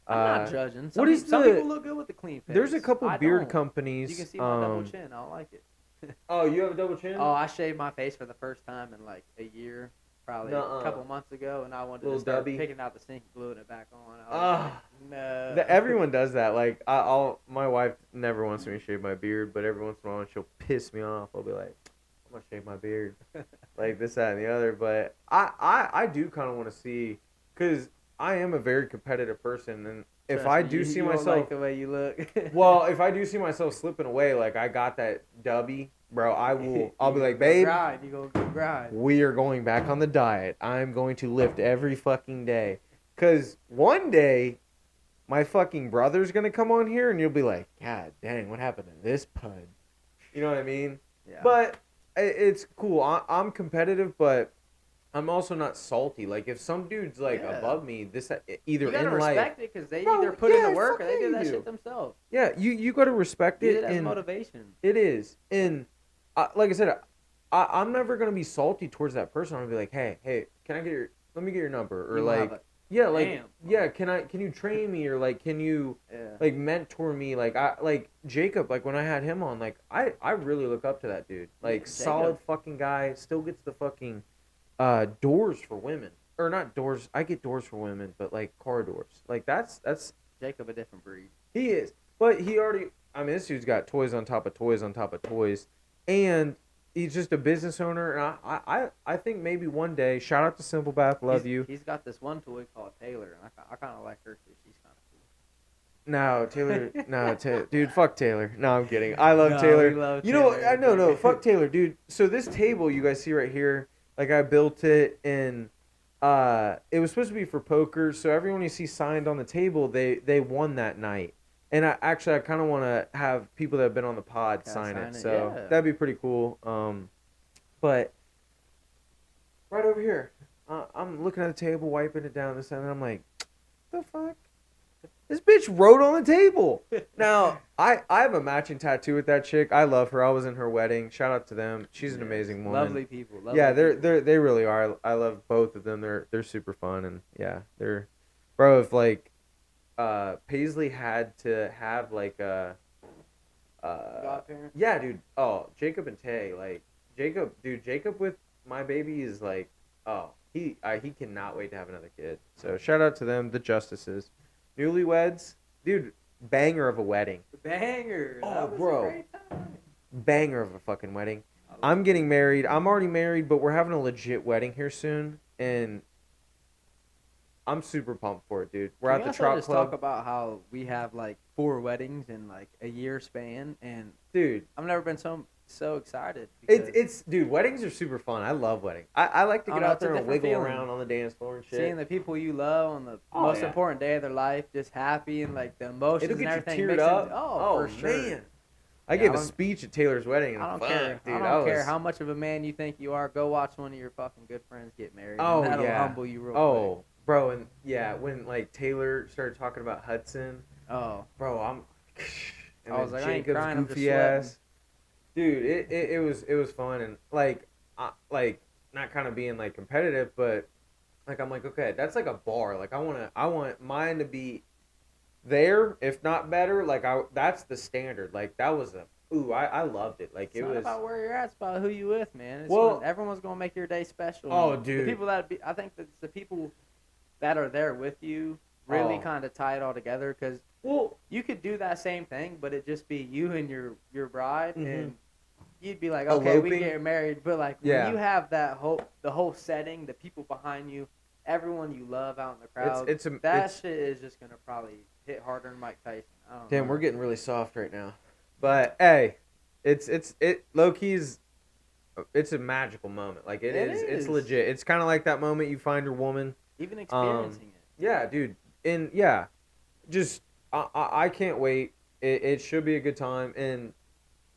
I'm not judging. Some, what is some the- people look good with the clean face. there's a couple I beard don't. companies. You can see my double chin. I don't like it. Oh, you have a double chin? Oh, I shaved my face for the first time in like a year, probably Nuh-uh. a couple months ago, and I wanted Little to start dubby. picking out the stink, gluing it back on. I was Ah. like, no. Everyone does that. Like, my wife never wants me to shave my beard, but every once in a while she'll piss me off. I'll be like, I'm gonna shave my beard, like this, that, and the other. But I do kind of want to see, because I am a very competitive person, and if Trust I me, do you see don't myself, like the way you look. well, if I do see myself slipping away, like I got that dubby, bro, I'll be You like, gonna babe, grind. You gonna grind. we are going back on the diet. I'm going to lift every fucking day. Because one day, my fucking brother's going to come on here and you'll be like, God dang, what happened to this pud? You know what I mean? Yeah. But it's cool. I'm competitive, but I'm also not salty. Like if some dude's like Yeah. above me, this You either gotta in life, respect it because they either bro. put in the Yeah, work fuck or they yeah, do you that shit do. themselves. Yeah, you got to respect Use it, it as and motivation. it is. And like I said, I'm never gonna be salty towards that person. I'm gonna be like, hey, can I get your? Let me get your number, or You gonna have like, a yeah, like, damn. yeah, can you train me, or like, can you Yeah. like mentor me? Like I like Jacob, like when I had him on, like I really look up to that dude. Yeah, Like Jacob. solid fucking guy, still gets the fucking doors for women, or not doors. I get doors for women, but like car doors. Like that's Jacob a different breed. he is. But he already. I mean, this dude's got toys on top of toys on top of toys, and he's just a business owner. And I think maybe one day. Shout out to Simple Bath, love you. He's got this one toy called Taylor, and I kind of like her too. She's kind of cool. No, Taylor. No, dude. Fuck Taylor. No, I'm kidding. I love No, we Taylor. love You know, I Taylor. no, no. Fuck Taylor, dude. So this table you guys see right here, like I built it, and it was supposed to be for poker. So everyone you see signed on the table, they won that night. And I kind of want to have people that have been on the pod Can I sign it. sign it? So Yeah. that'd be pretty cool. But right over here, I'm looking at the table, wiping it down this, and I'm like, the fuck. This bitch wrote on the table. Now, I have a matching tattoo with that chick. I love her. I was in her wedding. Shout out to them. She's an Yes. amazing woman. Lovely people. Lovely Yeah, people. they really are. I love both of them. They're super fun, and yeah, they're bro. If like Paisley had to have like a Godparents. yeah, dude. Oh, Jacob and Tay, like Jacob, dude. Jacob with my baby is like, oh, he cannot wait to have another kid. So shout out to them, the Justices, newlyweds, dude. Banger of a wedding. Banger. Oh, That was bro. a great time. Banger of a fucking wedding. I love I'm getting it. married. I'm already married, but we're having a legit wedding here soon, and I'm super pumped for it, dude. We're Can at we the also Trout just talk Club, about how we have like 4 weddings in like a year span, and dude. I've never been so excited It's because it's dude. Weddings are super fun. I love weddings. I like to I get don't know, out it's a there and different wiggle feeling. around on the dance floor and shit. Seeing the people you love on the Oh, most yeah. important day of their life, just happy and like the emotions It'll and get you everything teared mixed up. into, oh, Oh for sure. man, I Yeah, gave a speech at Taylor's wedding, and I don't fuck, care. dude. I I don't was. care how much of a man you think you are. Go watch one of your fucking good friends get married. Oh And that'll yeah. humble you real quick. Oh, bro, and yeah, when like Taylor started talking about Hudson, Oh, bro, I'm. And I was then like, I ain't Jacob's crying. I'm just goofy sweating. ass, dude. It was fun, and like not kind of being like competitive, but like I'm like, okay, that's like a bar. Like I want mine to be there, if not better. Like that's the standard. Like that was a ooh, I loved it. Like It's it not was. about where you're at. It's about who you with, man. It's Well, everyone's gonna make your day special. oh, And dude. the people that I think that the people that are there with you really Oh. kind of tie it all together because Well, you could do that same thing, but it just be you and your bride, Mhm. and you'd be like, okay, we Eloping? get married, but like Yeah. when you have the whole setting, the people behind you, everyone you love out in the crowd, that it's shit is just gonna probably hit harder than Mike Tyson. I don't damn. know. We're getting really soft right now, but hey, it low key's. It's a magical moment. Like it is. It's is. legit. It's kind of like that moment you find your woman. Even experiencing it. Yeah, dude. And yeah, just I can't wait. It should be a good time. And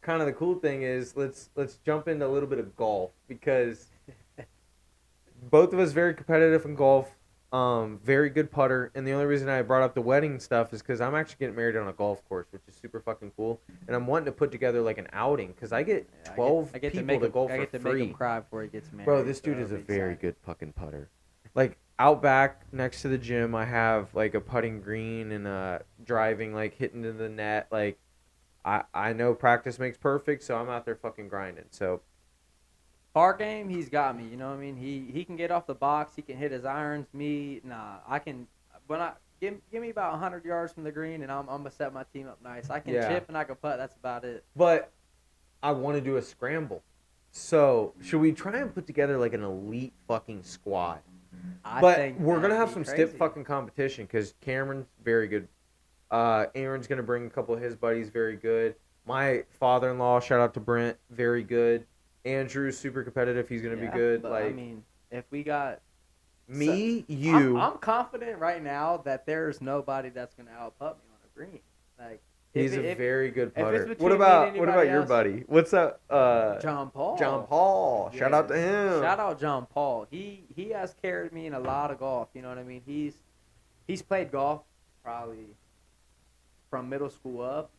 kind of the cool thing is let's jump into a little bit of golf because both of us very competitive in golf. Very good putter. And the only reason I brought up the wedding stuff is because I'm actually getting married on a golf course, which is super fucking cool. And I'm wanting to put together like an outing because I get Yeah, 12 I get people to make to him, golf I for get to free. make him cry before he gets married. Bro, this dude so is a it'll be very exciting. good fucking putter. Like out back next to the gym, I have like a putting green and driving, like hitting to the net. Like I know practice makes perfect, so I'm out there fucking grinding. So Par game, he's got me. You know what I mean? He can get off the box. He can hit his irons. Me, nah. I can. When I give me about 100 yards from the green, and I'm gonna set my team up nice. I can Yeah. chip and I can putt. That's about it. but I want to do a scramble. So should we try and put together like an elite fucking squad? I But think we're gonna that'd have be some crazy. stiff fucking competition because Cameron's very good. Aaron's gonna bring a couple of his buddies, very good. My father-in-law, shout out to Brent, very good. Andrew's super competitive. He's gonna be Yeah, good. but Like I mean, if we got me, you. I'm confident right now that there's nobody that's gonna out putt me on a green. Like He's a very good if it's putter. What between me and about anybody your else, buddy? What's up? John John Paul. Paul. Shout out Yes. to him. Shout out John Paul. He has carried me in a lot of golf. You know what I mean? He's played golf probably from middle school up.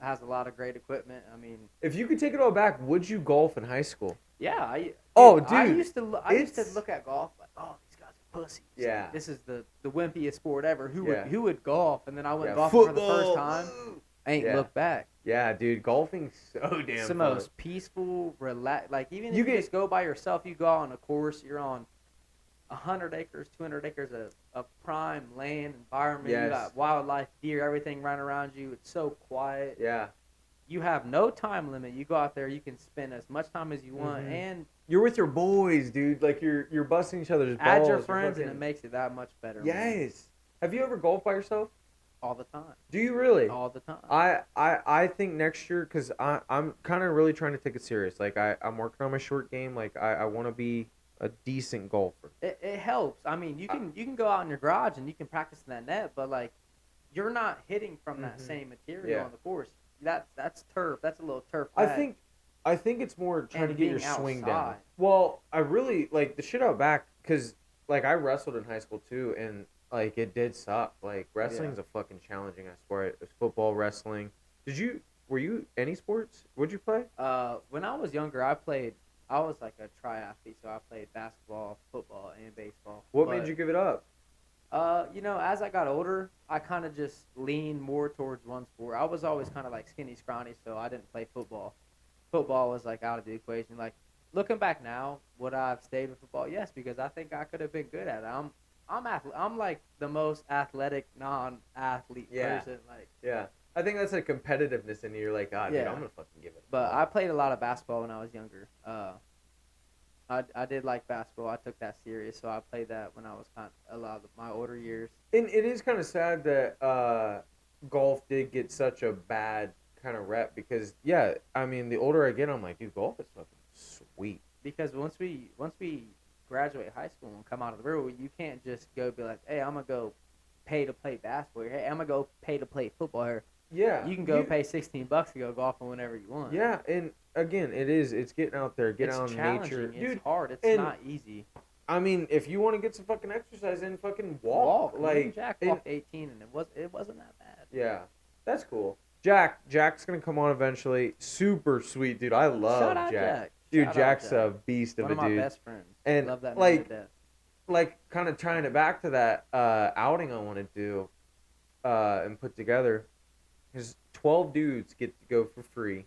Has a lot of great equipment. I mean, If you could take it all back, would you golf in high school? yeah. Oh, I dude, used to look at golf like, oh, these guys are pussies. Yeah. This is the wimpiest sport ever. Yeah. Who would golf? And then I went Yeah, golfing for the football. first time. Ain't Yeah. look back. Yeah, dude, golfing's so damn It's the fun. most peaceful, relax. Like even if You you get- just go by yourself, you go out on a course. You're on 100 acres, 200 acres of prime land environment. Yes. You got wildlife, deer, everything running around you. It's so quiet. Yeah. You have no time limit. You go out there, you can spend as much time as you want, Mhm. and You're with your boys, dude. Like you're busting each other's balls. add your You're friends, and fucking- it makes it that much better. Man. Yes. Have you ever golfed by yourself? All the time. Do you really? All the time. I think next year, because I'm kind of really trying to take it serious. Like I'm working on my short game. Like I want to be a decent golfer. It helps. I mean, you can go out in your garage and you can practice in that net, but like, you're not hitting from that Mhm. same material Yeah. on the course. That's turf. That's a little turf. I bag. think it's more trying And to get your being swing down. outside. Well, I really like the shit out back because like I wrestled in high school too, and like it did suck. Like wrestling's a fucking challenging sport. It was football, wrestling. Were you any sports? What'd you play? When I was younger, I was like a triathlete, so I played basketball, football, and baseball. What But, made you give it up? as I got older, I kind of just leaned more towards one sport. I was always kind of like skinny, scrawny, so I didn't play football. Football was like out of the equation. Like looking back now, would I have stayed with football? Yes, because I think I could have been good at it. I'm like the most athletic non-athlete Yeah. person. Like, Yeah, I think that's a competitiveness in you. You're like, ah, dude, Yeah. I'm gonna fucking give it. but I played a lot of basketball when I was younger. I did like basketball. I took that serious, so I played that when I was kind of a lot of my older years. And it is kind of sad that golf did get such a bad kind of rep because, yeah, I mean, the older I get, I'm like, dude, golf is fucking sweet. Because once we graduate high school and come out of the real, you can't just go be like, hey, I'm gonna go pay to play basketball. Hey, I'm gonna go pay to play football here. Yeah, You can go pay $16 to go golfing whenever you want. Yeah, and again, it's getting out there, get it's out in challenging. nature, dude. It's hard. It's and- not easy. I mean, if you want to get some fucking exercise in, fucking walk. Me and Like, Jack and- walked 18, and it wasn't that bad. yeah, that's cool. Jack's gonna come on eventually. Super sweet, dude. I love Shout out Jack. Jack. Dude, Shout out Jack's Jack. a beast of One a of my dude. best friends. And, Love that man like, to death. Like, kind of tying it back to that outing I want to do and put together, because 12 dudes get to go for free.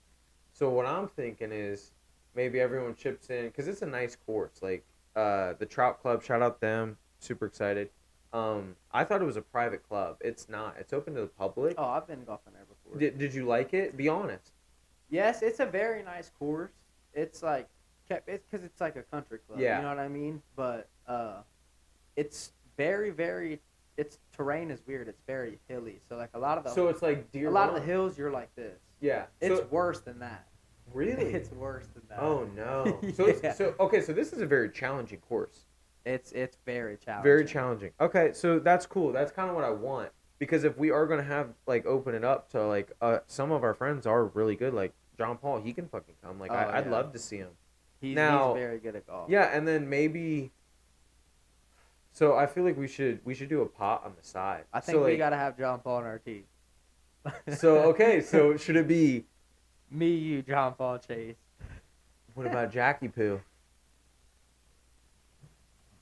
So what I'm thinking is maybe everyone chips in, because it's a nice course. Like, the Trout Club, shout out them, super excited. I thought it was a private club. It's not. It's open to the public. Oh, I've been golfing there before. Did you like it? Be honest. Yes, it's a very nice course. It's like it's because it's like a country club. Yeah. You know what I mean? But it's very, very. Its terrain is weird. It's very hilly. So like a lot of the So it's like deer a lot of the run. hills, you're like this. Yeah. It's So, worse than that. really? It's worse than that. Oh no. So Yeah. okay. So this is a very challenging course. It's very challenging. Very challenging. Okay, so that's cool. That's kind of what I want, because if we are gonna have like open it up to like some of our friends are really good, like John Paul, he can fucking come. Like Oh, I'd yeah. love to see him. He's Now- very good at golf. Yeah, and then maybe. So I feel like we should do a pot on the side. I think so, we like, gotta have John Paul on our team. So okay, so should it be? Me, you, John Paul, Chase. What about Jackie Poo?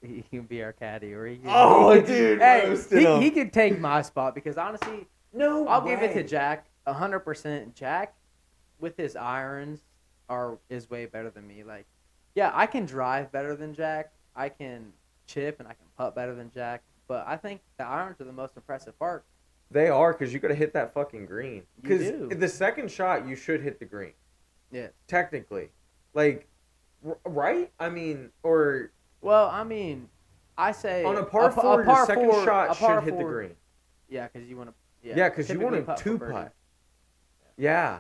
He can be our caddy, or he can. Oh, he can, dude, hey, roasted him. he could take my spot because honestly, No, I'll give it to way. Jack 100%. Jack, with his irons, is way better than me. Like, yeah, I can drive better than Jack. I can chip and I can putt better than Jack. But I think the irons are the most impressive part. They are, because you got to hit that fucking green. You do. The second shot, you should hit the green. Yeah. Technically, like, right? I mean, or Well, I mean, I say on a par four, your second shot a par should hit the four- green. Yeah, because you want to. Yeah, because you want typically a for two birdie. putt. Yeah,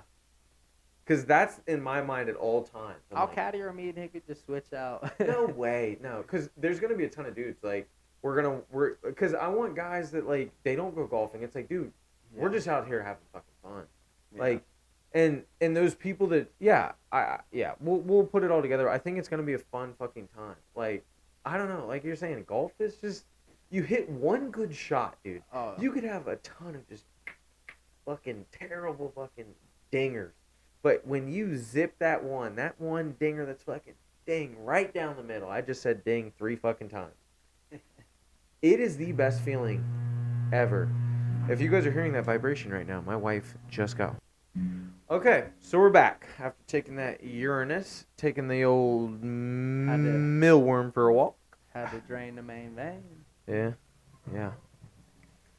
because that's in my mind at all times. I'm I'll like, caddy or me and he could just switch out. no way, no, because there's gonna be a ton of dudes like we're because I want guys that like they don't go golfing. It's like, dude, we're Yeah. just out here having fucking fun. Yeah. Like, and those people that yeah, we'll put it all together. I think it's gonna be a fun fucking time. Like, I don't know, like you're saying, golf is just you hit one good shot, dude. Oh, You could have a ton of just fucking terrible fucking dingers, but when you zip that one dinger that's fucking ding right down the middle. I just said ding 3 fucking times. It is the best feeling ever. If you guys are hearing that vibration right now, my wife just got. Okay, so we're back after taking that Uranus, taking the old had to millworm for a walk. had to drain the main vein. Yeah, yeah.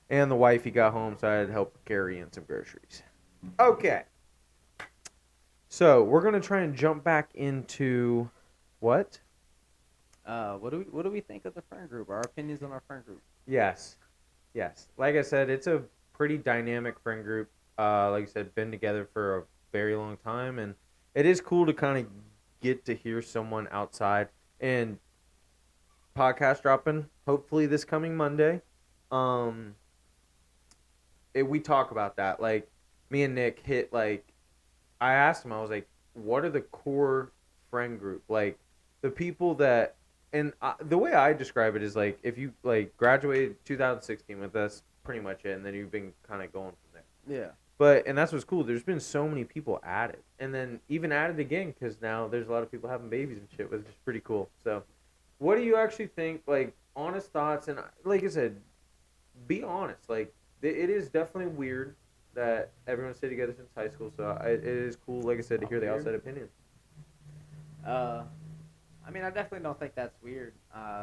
And the wifey got home, so I had to help carry in some groceries. Okay, so we're gonna try and jump back into what? What do we think of the friend group? Our opinions on our friend group. Yes, yes. Like I said, it's a pretty dynamic friend group. Like I said, been together for a very long time, and it is cool to kind of get to hear someone outside. And podcast dropping hopefully this coming Monday. Um, we talk about that. Like me and Nick hit like I asked him. I was like, "What are the core friend group like the people that?" And the way I describe it is like if you like graduated 2016 with us, pretty much it, and then you've been kind of going from there. Yeah. But and that's what's cool. There's been so many people added, and then even added again because now there's a lot of people having babies and shit, which is pretty cool. So, what do you actually think? Like honest thoughts, and like I said, be honest. Like it is definitely weird that everyone stayed together since high school. So it is cool, like I said, to hear the Weird. outside opinion. Uh, I mean, I definitely don't think that's weird.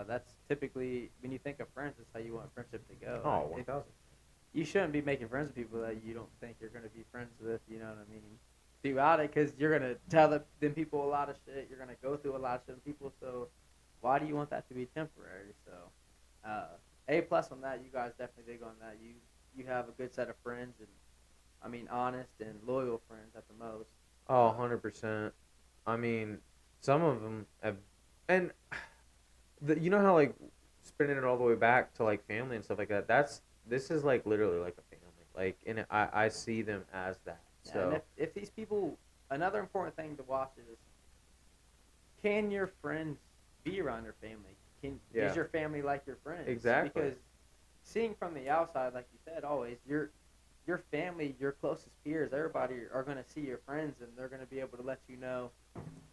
That's typically when you think of friends, that's how you want friendship to go. Oh, Like, 1,000. you shouldn't be making friends with people that you don't think you're going to be friends with. You know what I mean? Throughout it, because you're going to tell them people a lot of shit. You're going to go through a lot of shit with people. So why do you want that to be temporary? So A plus on that. You guys definitely big on that. You have a good set of friends, and I mean honest and loyal friends at the most. Oh, 100%. I mean, some of them have, and you know how like spinning it all the way back to like family and stuff like that. This is like literally like a family. Like, and I see them as that. Yeah, So and if these people, another important thing to watch is, can your friends be around your family? Is your family like your friends? Exactly. Because seeing from the outside, like you said, always your family, your closest peers, everybody are going to see your friends, and they're going to be able to let you know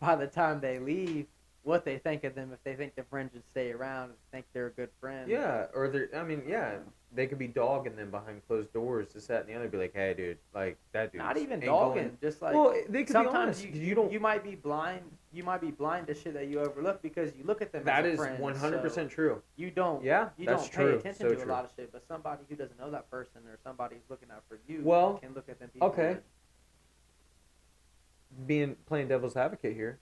by the time they leave what they think of them. If they think the friend should stay around, if they think they're a good friend. yeah, or they're. I mean, yeah, they could be dogging them behind closed doors, this, that, and the other. Be like, hey, dude, like that dude. Not even dogging, just like Well, they could be sometimes honest. You don't. you might be blind. You might be blind to shit that you overlook because you look at them That as a is friend. 100% true. You don't. Yeah, You that's don't true. pay attention So to true. a lot of shit, but somebody who doesn't know that person or somebody who's looking out for you Well, can look at them people. okay. and- Being playing devil's advocate here.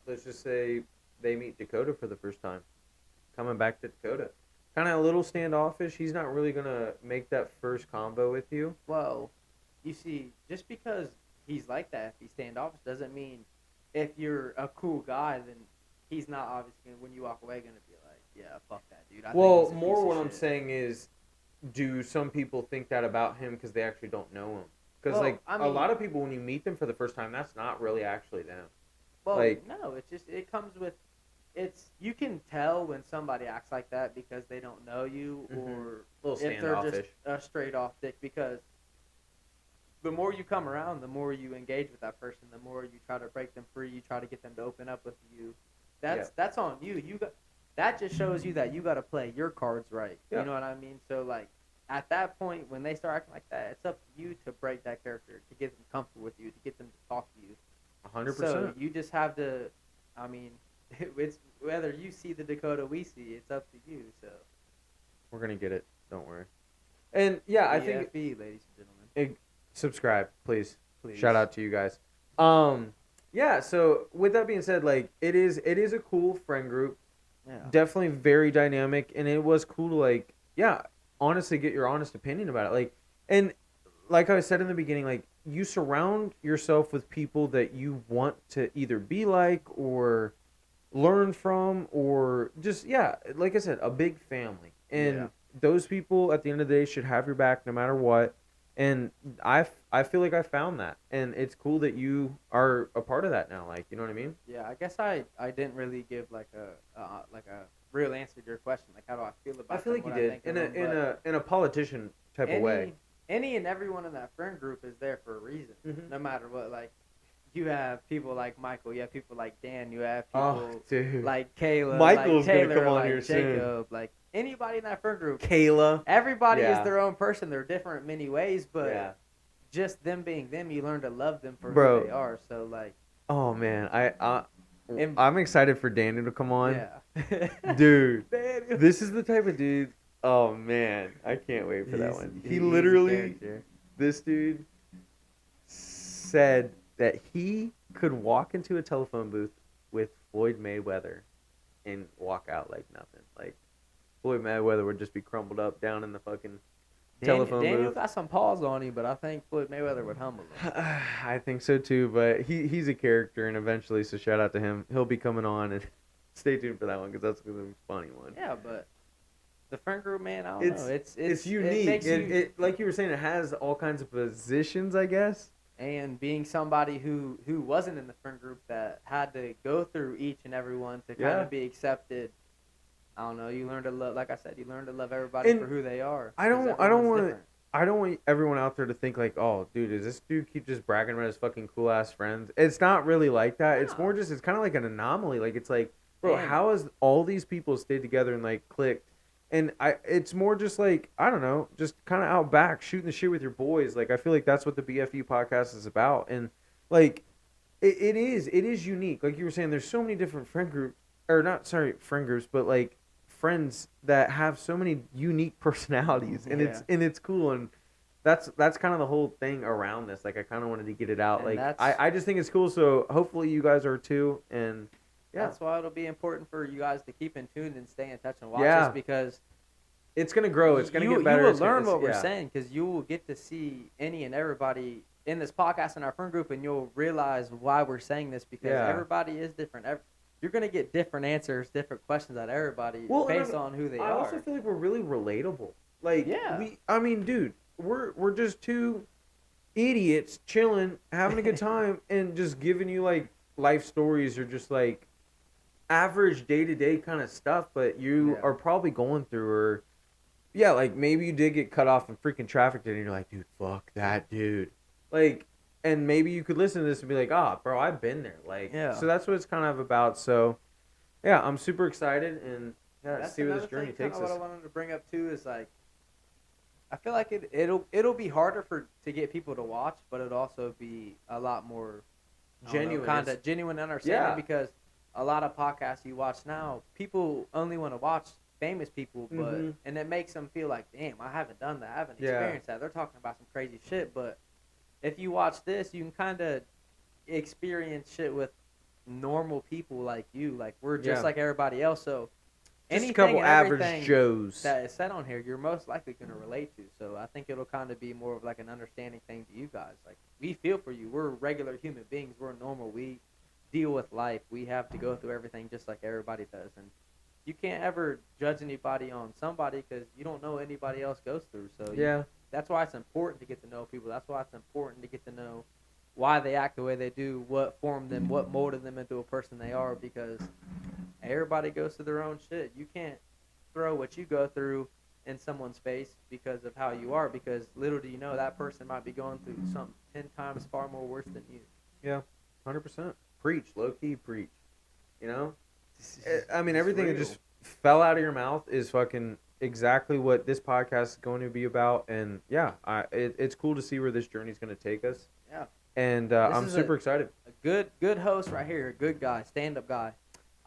Let's just say they meet Dakota for the first time, coming back to Dakota. Kind of a little standoffish. He's not really gonna make that first combo with you. Well, you see, just because he's like that, if he's standoffish, doesn't mean if you're a cool guy, then he's not obviously gonna, when you walk away gonna be like, yeah, fuck that dude. I think Well, he's a more piece of what I'm shit. saying is, do some people think that about him because they actually don't know him? Because Well, like I a mean- lot of people, when you meet them for the first time, that's not really actually them. Well, like- no, it's just it comes with. It's you can tell when somebody acts like that because they don't know you, Mhm. or A little if they're just standoffish. a straight off dick. Because the more you come around, the more you engage with that person, the more you try to break them free, you try to get them to open up with you. That's on you. You got that just shows you that you got to play your cards right. Yeah. You know what I mean? So like at that point, when they start acting like that, it's up to you to break that character, to get them comfortable with you, to get them to talk to you. 100%. So you just have to. I mean, it's whether you see the Dakota we see, it's up to you. So We're gonna get it. Don't worry. And yeah, I think BFE, ladies and gentlemen, subscribe, please. please. Shout out to you guys. Yeah. So with that being said, like it is a cool friend group. Yeah. Definitely very dynamic, and it was cool to like, yeah, honestly get your honest opinion about it. Like, and like I said in the beginning, like you surround yourself with people that you want to either be like or learn from, or just like I said, a big family. And Yeah. those people at the end of the day should have your back no matter what. And I I feel like I found that, and it's cool that you are a part of that now. Like, you know what I mean? Yeah, I guess I didn't really give like a real answer to your question. Like, how do I feel I about feel them? like you What I did think of them? But in a politician type of way. any and everyone in that friend group is there for a reason, Mm-hmm. no matter what. Like, you have people like Michael, you have people like Dan, you have Oh, people dude, like Kayla, like Michael's gonna Taylor, come or on here like soon. Jacob, like anybody in that friend group. Kayla, Everybody is yeah, their own person. They're different in many ways, but yeah, just them being them, you learn to love them for who bro. they are. So like, Oh man, and I'm excited for Daniel to come on, yeah, dude. Daniel. This is the type of dude. Oh man, I can't wait for that one. He He's a literally, character. this dude said that he could walk into a telephone booth with Floyd Mayweather and walk out like nothing. Like Floyd Mayweather would just be crumbled up down in the fucking telephone Daniel booth. got some paws on him, but I think Floyd Mayweather would humble him. I think so too, but he's a character, and eventually, so shout out to him. He'll be coming on, and stay tuned for that one because that's gonna be a funny one. Yeah, but the friend group, man, I don't know. It's It unique. makes you It like you were saying, it has all kinds of positions, I guess. and being somebody who wasn't in the friend group that had to go through each and every one to kind Yeah. of be accepted. I don't know. You learn to love, like I said, you learn to love everybody And for who they are. I 'Cause don't everyone's want different. I don't want everyone out there to think like, oh, dude, does this dude keep just bragging about his fucking cool ass friends? It's not really like that. It's No. more just it's kind of like an anomaly. Like it's like, bro, And how has all these people stayed together and like clicked? And it's more just like I don't know, just kind of out back shooting the shit with your boys. Like I feel like that's what the BFU podcast is about. And like it is unique. Like you were saying, there's so many different friend groups, or not sorry friend groups, but like friends that have so many unique personalities, and Yeah. it's cool, and that's kind of the whole thing around this. Like I kind of wanted to get it out. and Like that's I just think it's cool. So hopefully you guys are too, and yeah, that's why it'll be important for you guys to keep in tune and stay in touch and watch Yeah. us because it's gonna grow. It's gonna you, get better. You will It's gonna- learn it's- what we're yeah. saying because you will get to see any and everybody in this podcast in our friend group, and you'll realize why we're saying this because Yeah. everybody is different. You're gonna get different answers, different questions out of everybody Well, and based on who they I are. also feel like we're really relatable. Like Yeah. I mean, dude, we're just two idiots chilling, having a good time, and just giving you like life stories or just like average day to day kind of stuff. But you Yeah. are probably going through, or yeah, like maybe you did get cut off in freaking traffic, and you're like, dude, fuck that dude. Like, and maybe you could listen to this and be like, ah, bro, I've been there. Like, Yeah. so that's what it's kind of about. So, yeah, I'm super excited and yeah, That's see where this another journey thing, takes kinda us. What I wanted to bring up too is like, I feel like it'll be harder to get people to watch, but it'll also be a lot more Genuine. kind of genuine understanding Yeah. because a lot of podcasts you watch now, people only want to watch famous people, but Mhm. and it makes them feel like, damn, I haven't done that, I haven't Yeah. experienced that. They're talking about some crazy shit, but if you watch this, you can kind of experience shit with normal people like you. Like we're just Yeah. like everybody else, so Just anything a couple and average everything Joes. that is said on here, you're most likely going to relate to. So I think it'll kind of be more of like an understanding thing to you guys. Like we feel for you. We're regular human beings. We're normal. We deal with life. We have to go through everything just like everybody does. And you can't ever judge anybody on somebody because you don't know what anybody else goes through. So Yeah. that's why it's important to get to know people. That's why it's important to get to know why they act the way they do, what formed them, what molded them into a person they are, because everybody goes through their own shit. You can't throw what you go through in someone's face because of how you are, because little do you know that person might be going through something 10 times far more worse than you. Yeah. 100%. Preach. Low key preach. You know? I mean, It's everything that real. just fell out of your mouth is fucking exactly what this podcast is going to be about. And yeah, it's cool to see where this journey is going to take us. Yeah. And This I'm is super excited. A good host right here, a good guy, stand-up guy.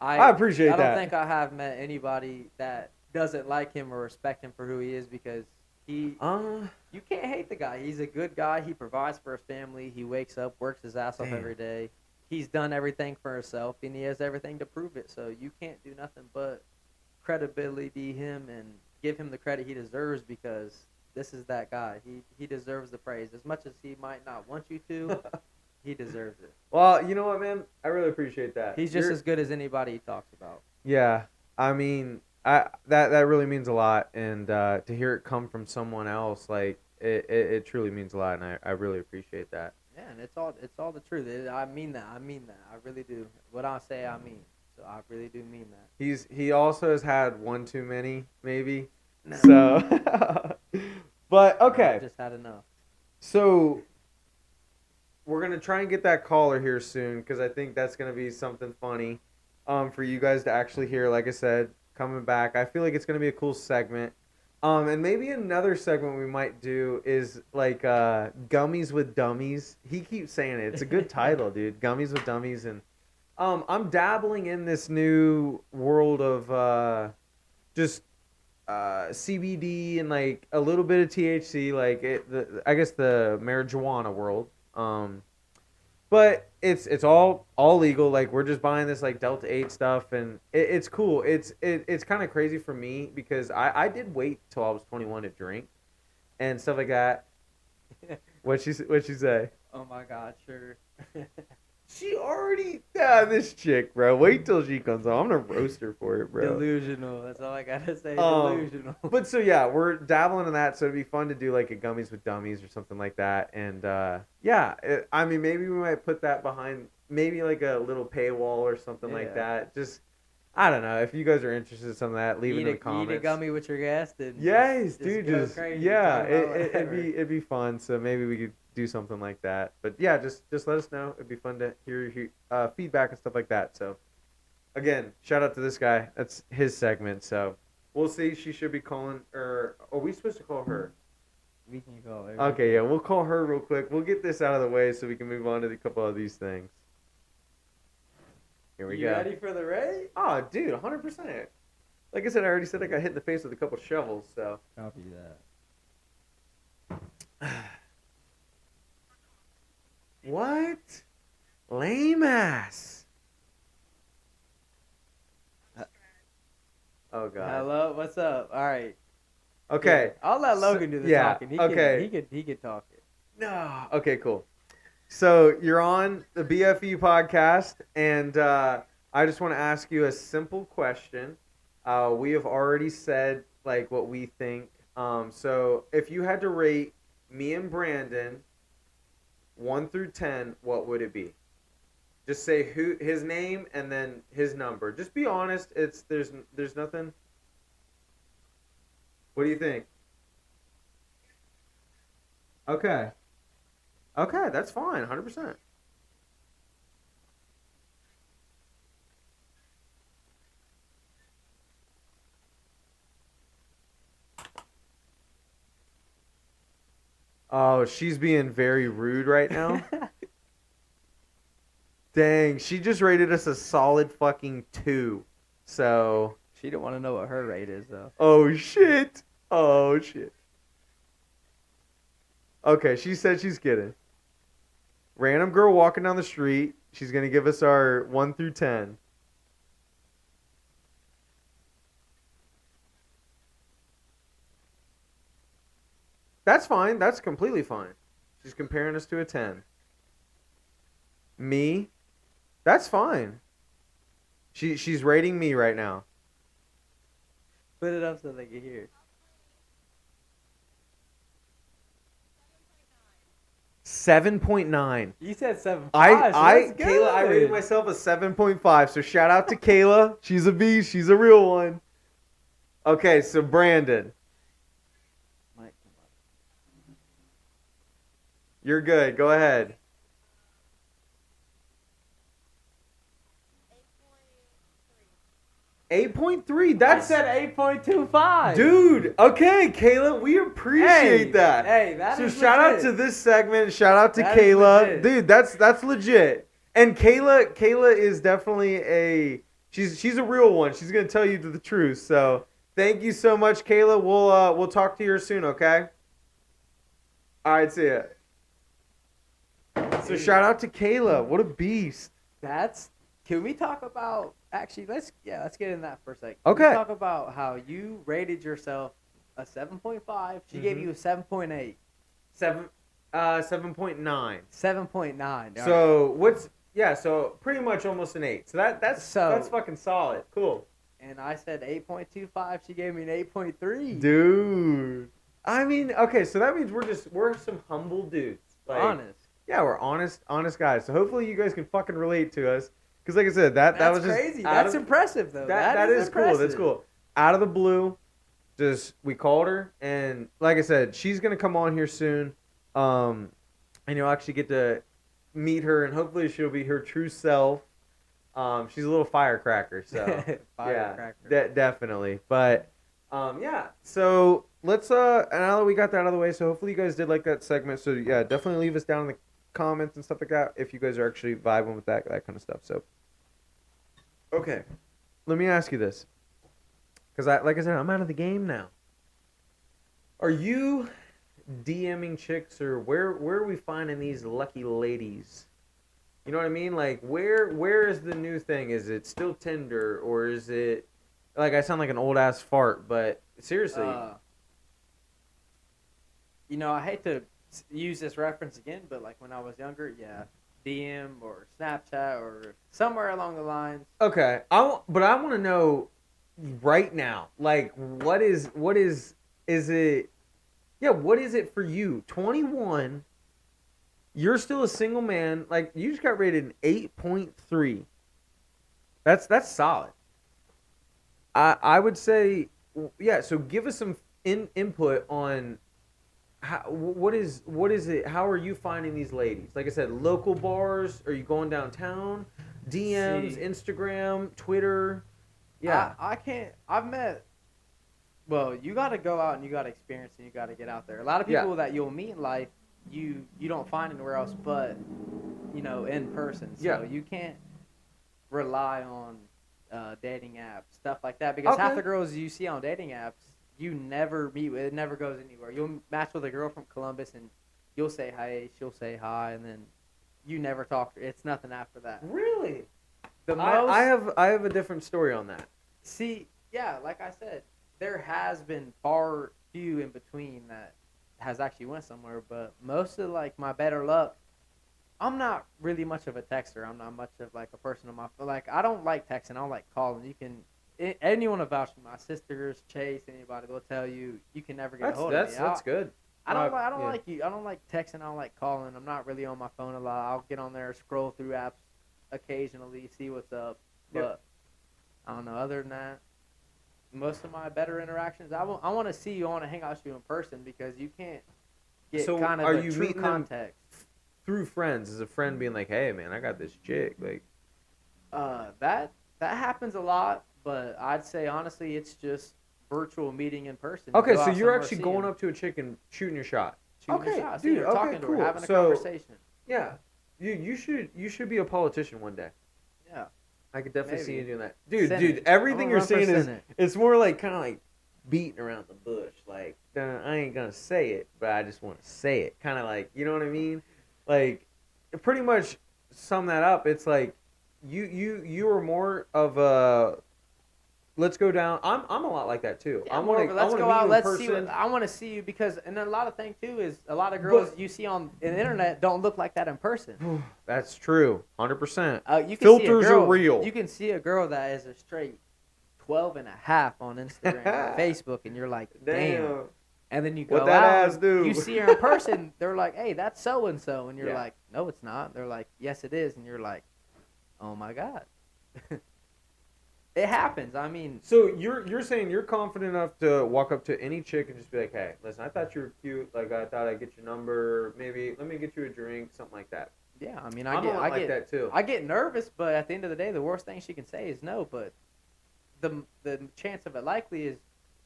I appreciate I don't that. think I have met anybody that doesn't like him or respect him for who he is, because you can't hate the guy. He's a good guy. He provides for his family. He wakes up, works his ass off Damn. every day. He's done everything for himself, and he has everything to prove it. So you can't do nothing but credibility him and give him the credit he deserves, because this is that guy. He deserves the praise. As much as he might not want you to, he deserves it. Well, you know what, man? I really appreciate that. He's just as good as anybody he talks about. Yeah, I mean, that really means a lot, and to hear it come from someone else, like it truly means a lot, and I really appreciate that. Yeah, and it's all the truth. I mean that. I mean that. I really do. What I say, I mean. So I really do mean that. He also has had one too many, maybe. No, So, but no, I've okay. just had enough. So we're gonna try and get that caller here soon because I think that's gonna be something funny, for you guys to actually hear. Like I said, coming back, I feel like it's gonna be a cool segment. And maybe another segment we might do is like gummies with dummies. He keeps saying it. It's a good title, dude. Gummies with dummies, and I'm dabbling in this new world of just CBD and like a little bit of THC, like I guess the marijuana world. But it's all legal. Like we're just buying this like Delta 8 stuff, and it's cool. It's kind of crazy for me because I did wait till I was 21 to drink and stuff like that. What she say? Oh my God, sure. She already this chick, bro. Wait till she comes on. I'm gonna roast her for it, bro. Delusional. That's all I gotta say. Um, Delusional. but so yeah, we're dabbling in that, so it'd be fun to do like a gummies with dummies or something like that. And yeah, I mean, maybe we might put that behind maybe like a little paywall or something like Yeah. that. Just I don't know if you guys are interested in some of that, leave it in the Eat comments. a gummy with your guest and Yes, just dude, go just crazy. yeah, Talk about it'd whatever. it'd be fun. So maybe we could do something like that. But yeah, just let us know. It'd be fun to hear feedback and stuff like that. So again, shout out to this guy. That's his segment. So we'll see. She should be calling. Or are we supposed to call her? We can go. Okay, yeah, we'll call her real quick. We'll get this out of the way so we can move on to a couple of these things. Here we You go. ready for the raid? Oh, dude, 100%. Like I said, I already said I got hit in the face with a couple shovels. So Copy that. what? Lame ass. Oh god. Hello, what's up? All right. Okay. Yeah, I'll let So- Logan do the yeah, talking. okay. He could talk it. No. Okay, cool. So you're on the BFE podcast, and I just want to ask you a simple question. We have already said like what we think. So if you had to rate me and Brandon 1 through 10, what would it be? Just say his name and then his number. Just be honest. There's nothing. What do you think? Okay. Okay, that's fine. 100%. Oh, she's being very rude right now. Dang, she just rated us a solid fucking 2. So, She don't want to know what her rate is though. oh shit. Oh shit. Okay, she said she's kidding. Random girl walking down the street. She's gonna give us our 1 through 10. That's fine. That's completely fine. She's comparing us to a 10. Me? That's fine. She's rating me right now. Put it up so they can hear. 7.9. You said 7.5. I Kayla, I rated myself a 7.5. So shout out to Kayla. She's a beast. She's a real one. Okay, so Brandon, you're good. Go ahead. 8.3. I That's said 8.25. dude. Okay, Kayla, we appreciate that. Hey, that So is shout out legit. to this segment. Shout out to That is Kayla, legit. dude. That's legit. And Kayla is definitely she's a real one. She's gonna tell you the truth. So thank you so much, Kayla. We'll talk to you soon. Okay. All right. See ya. So shout out to Kayla. What a beast. That's. Can we talk about actually? Let's get in that for a second. Okay. Can we talk about how you rated yourself a 7.5. She gave Mhm. you a 7.8. 7.9. 7.9. So what's so pretty much almost an 8. So that's So- fucking solid. Cool. And I said 8.25. She gave me an 8.3. Dude. I mean, okay, so that means we're some humble dudes. Like, Honest. yeah, we're honest guys. So hopefully you guys can fucking relate to us. Because like I said, that That's was just crazy. out That's of impressive, though. That that is is cool. That's impressive. cool. Out of the blue, just we called her, and like I said, she's gonna come on here soon. Um, and you'll actually get to meet her, and hopefully she'll be her true self. She's a little firecracker, so yeah, Firecracker. definitely. But yeah, so let's now that we got that out of the way, so hopefully you guys did like that segment. So yeah, definitely leave us down in the comments and stuff like that if you guys are actually vibing with that kind of stuff. So okay, let me ask you this, because like I said, I'm out of the game now. Are you DMing chicks, or where are we finding these lucky ladies? You know what I mean? Like where is the new thing? Is it still Tinder, or is it like I sound like an old ass fart, but seriously. Uh, I hate to use this reference again, but like when I was younger, yeah, DM or Snapchat or somewhere along the lines. Okay. But I want to know right now. Like is it yeah, what is it for you? 21, you're still a single man. Like you just got rated an 8.3. That's solid. I would say yeah, so give us some input on what is it? How are you finding these ladies? Like I said, local bars. Are you going downtown? DMs, See, Instagram, Twitter. I Yeah, I can't. I've met. Well, you got to go out and you got to experience and you got to get out there. A lot of yeah, people that you'll meet in life, you don't find anywhere else but in person. yeah. So you can't rely on dating apps, stuff like that, because half Okay. the girls you see on dating apps, you never meet with. It never goes anywhere. You'll match with a girl from Columbus and you'll say hi, she'll say hi, and then you never talk to her. It's nothing after that. Really? The I most have I have a different story on that. See, yeah, like I said, there has been far few in between that has actually went somewhere, but most of like my better luck, I'm not really much of a texter. I'm not much of like a person on my phone. Like I don't like texting. I don't like calling. Anyone about my sisters, Chase, anybody, they'll tell you you can never get a That's hold of me. that's that's good. I don't Yeah. like you. I don't like texting. I don't like calling. I'm not really on my phone a lot. I'll get on there, scroll through apps occasionally, see what's up, Yep. but I don't know. Other than that, most of my better interactions, I want to see you. I want to hang out with you in person because you can't get So kind of are the you true meeting them context. through friends? Is a friend being like, "Hey, man, I got this chick." Like, That happens a lot, but I'd say honestly, it's just virtual meeting in person. You okay, go so out you're somewhere, actually see going him, up to a chick and shooting your shot. shooting a Okay, shot, seeing dude. her, Okay, talking to her, cool. having a So conversation. yeah, you should be a politician one day. Yeah, I could definitely see you maybe. doing that, dude. Senate. I'm Everything gonna you're run for saying is Senate. it's more like kind of like beating around the bush. Like I ain't gonna say it, but I just want to say it. Kind of like you know what I mean? Like pretty much sum that up. It's like you are more of a let's go down. I'm a lot like that too. Yeah, more of a I let's want to go meet out, you in let's see what person. I want to see you because and then a lot of thing too is a lot of girls But you see on the internet don't look like that in person. that's true, 100%. You can see a Filters are girl, real. you can see a girl that is a straight 12 and a half on Instagram or Facebook and you're like, damn. Damn. And then you What go that out ass and do? you see her in person, they're like, hey, that's so and so and you're Yeah. like, no it's not. They're like, yes it is and you're like, oh my god. It happens. I mean, So you're saying you're confident enough to walk up to any chick and just be like, "Hey, listen, I thought you were cute. Like I thought I'd get your number. Maybe let me get you a drink, something like that." yeah, I mean I'm a lot like that too. I get nervous, but at the end of the day the worst thing she can say is no, but the chance of it likely is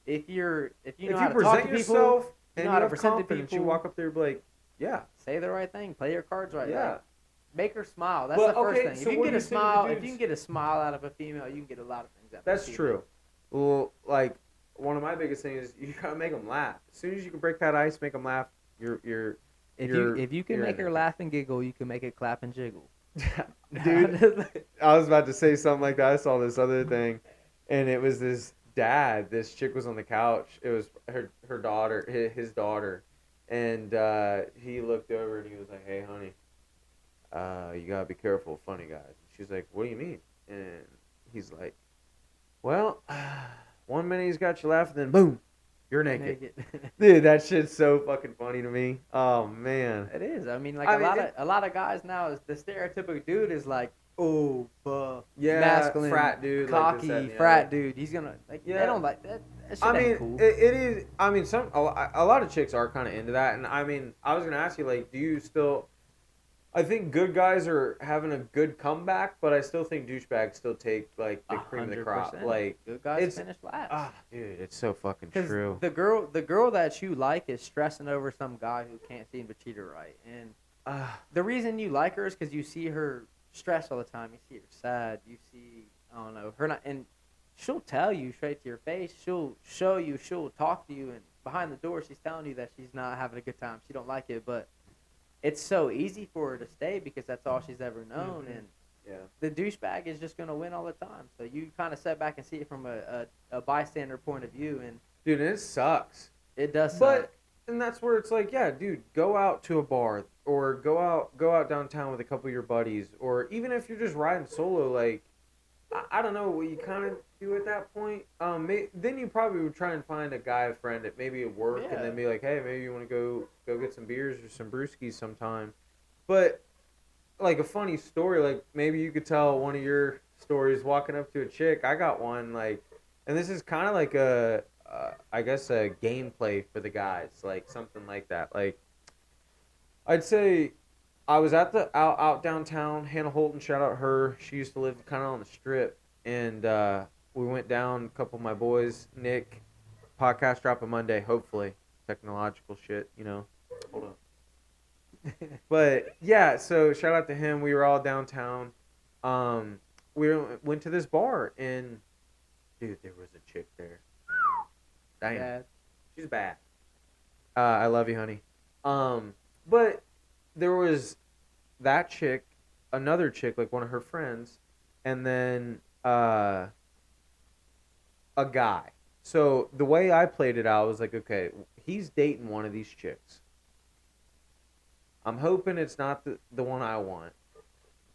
if you know If how you to talk present to people, yourself you and know you how to have present to confidence, you people, walk up there and be like, "Yeah, say the right thing, play your cards right. yeah." Like, make her smile. That's But the first okay, thing. If so you can what get are a you saying to smile, the if you can dudes? get a smile out of a female, you can get a lot of things out of a That's female. true. Well, like one of my biggest things is you gotta make them laugh. As soon as you can break that ice, make them laugh. If you can you're make in her there. laugh and giggle, you can make it clap and jiggle. Dude, I was about to say something like that. I saw this other thing, and it was this dad. This chick was on the couch. It was her daughter, his daughter, and he looked over and he was like, "Hey, honey, you gotta be careful of funny guys." She's like, "What do you mean?" And he's like, "Well, one minute he's got you laughing, then boom, You're naked. naked. Dude, that shit's so fucking funny to me. Oh man. It is. I mean, like I mean, a lot of guys now is the stereotypical dude is like, oh, buff, yeah, masculine, frat dude, like this, that, cocky, and the other. frat dude. He's gonna like. They Yeah, don't like that. That I shit ain't mean, cool. it is. I mean, a lot of chicks are kind of into that, and I mean, I was gonna ask you, like, do you still? I think good guys are having a good comeback, but I still think douchebags still take like the cream of the crop. 100%. Like, Good guys it's finish last. dude, it's so fucking Because true. the girl that you like is stressing over some guy who can't seem to treat her right, and the reason you like her is because you see her stressed all the time. You see her sad. You see, I don't know, her not, and she'll tell you straight to your face. She'll show you. She'll talk to you, and behind the door, she's telling you that she's not having a good time. She don't like it, but it's so easy for her to stay because that's all she's ever known, and Yeah. the douchebag is just gonna win all the time. So you kind of sit back and see it from a bystander point of view, and Dude, it sucks. it does But suck. and that's where it's like, yeah, dude, go out to a bar or go out downtown with a couple of your buddies, or even if you're just riding solo, like I don't know what you kind of do at that point. Then you probably would try and find a guy friend at maybe at work, and Yeah. then be like, hey, maybe you want to go get some beers or some brewskis sometime. But like a funny story, like maybe you could tell one of your stories walking up to a chick. I got one like, and this is kind of like a I guess a gameplay for the guys, like something like that. Like I'd say I was at the out downtown. Hannah Holton, shout out her. She used to live kind of on the strip, and we went down. A couple of my boys, Nick, podcast dropping Monday. Hopefully, technological shit, you know. Hold on. But yeah, so shout out to him. We were all downtown. We went to this bar, and dude, there was a chick there. Damn, Bad. she's bad. I love you, honey. But there was that chick, another chick, like one of her friends, and then a guy. So the way I played it out was like, okay, he's dating one of these chicks. I'm hoping it's not the one I want.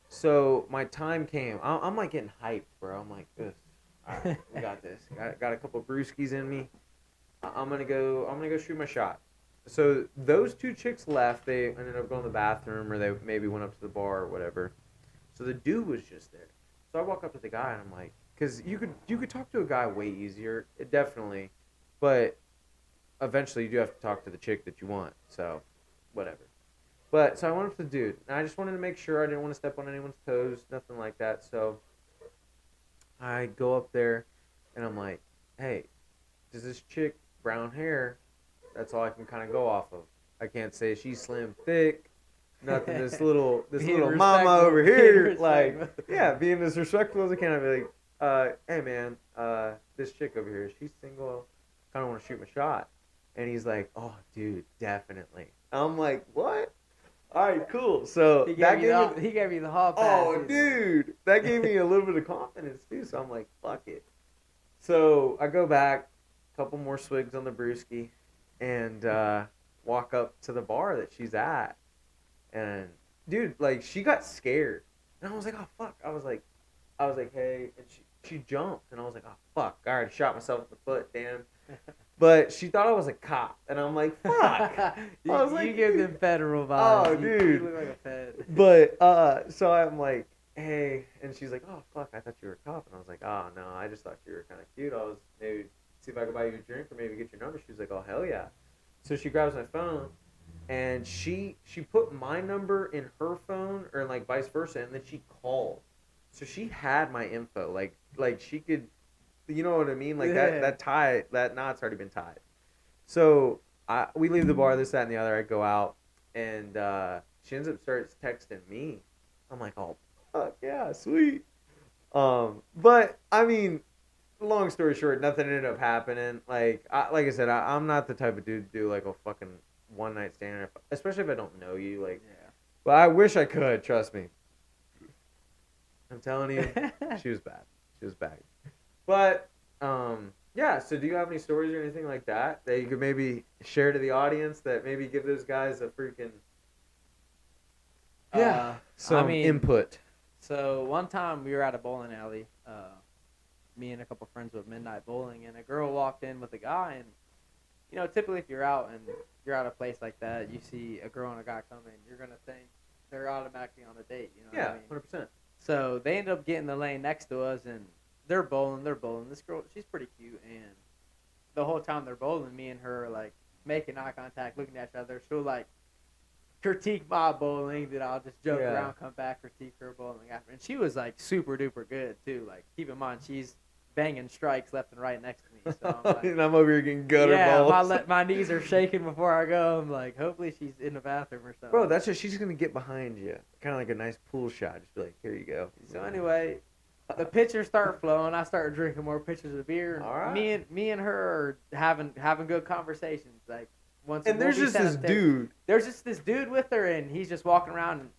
So my time came. I'm like getting hyped, bro. I'm like, this. All right, we got this. Got a couple brewskis in me. I'm gonna go shoot my shot. So those two chicks left. They ended up going to the bathroom, or they maybe went up to the bar or whatever. So the dude was just there. So I walk up to the guy and I'm like, because you could talk to a guy way easier, definitely, but eventually you do have to talk to the chick that you want. So whatever. But so I went up to the dude, and I just wanted to make sure I didn't want to step on anyone's toes, nothing like that. So I go up there, and I'm like, "Hey, does this chick brown hair?" That's all I can kind of go off of. I can't say she's slim, thick, nothing. This little Being mama respectful, over being here, like respectful. yeah, being as respectful as I can. I'd be like, "Hey man, this chick over here, she's single. Kind of want to shoot my shot." And he's like, "Oh, dude, definitely." I'm like, "What?" All right, cool. So He that gave, you gave the, me, he gave you the hall pass. oh, dude, that gave me a little bit of confidence too. So I'm like, fuck it. So I go back, a couple more swigs on the brewski, and walk up to the bar that she's at. And dude, like she got scared, and I was like, oh fuck. I was like, hey, and she jumped, and I was like, oh fuck. I already shot myself in the foot, damn. But she thought I was a cop, and I'm like, fuck. you, I was you like, give them federal vibes. oh, You dude. look like a fed. But so I'm like, hey, and she's like, oh fuck, I thought you were a cop, and I was like, oh no, I just thought you were kind of cute. I was maybe see if I could buy you a drink or maybe get your number. She was like, oh hell yeah. So she grabs my phone, and she put my number in her phone, or like vice versa, and then she called. So she had my info, like she could, you know what I mean? Like Yeah. that knot's already been tied. So we leave the bar, this, that, and the other. I go out, and she ends up starts texting me. I'm like, oh, fuck, yeah, sweet. But, I mean, long story short, nothing ended up happening. Like I said, I'm not the type of dude to do, like, a fucking one-night stand, especially if I don't know you. Like, Yeah. but I wish I could, trust me. I'm telling you, she was bad. She was bad. But, yeah, so do you have any stories or anything like that that you could maybe share to the audience that maybe give those guys a freaking some I mean, input? So one time we were at a bowling alley, me and a couple friends with midnight bowling, and a girl walked in with a guy, and typically if you're out and you're at a place like that, you see a girl and a guy coming, you're gonna think they're automatically on a date. You know what Yeah, I mean? 100%. So they end up getting the lane next to us, and they're bowling. They're bowling. This girl, she's pretty cute, and the whole time they're bowling, me and her are like making eye contact, looking at each other. She'll like critique my bowling, then I'll just joke Yeah. around, come back, critique her bowling after. And she was like super duper good too. Like keep in mind she's banging strikes left and right next to me. So I'm like, And I'm over here getting gutter yeah, balls. my knees are shaking before I go. I'm like, hopefully she's in the bathroom or something. Bro, that's just she's gonna get behind you, kind of like a nice pool shot. Just be like, here you go. So anyway, the pitchers start flowing. I start drinking more pitchers of beer. All right. Me and her are having good conversations. Like once And there's just this dude. There's just this dude with her, and he's just walking around. And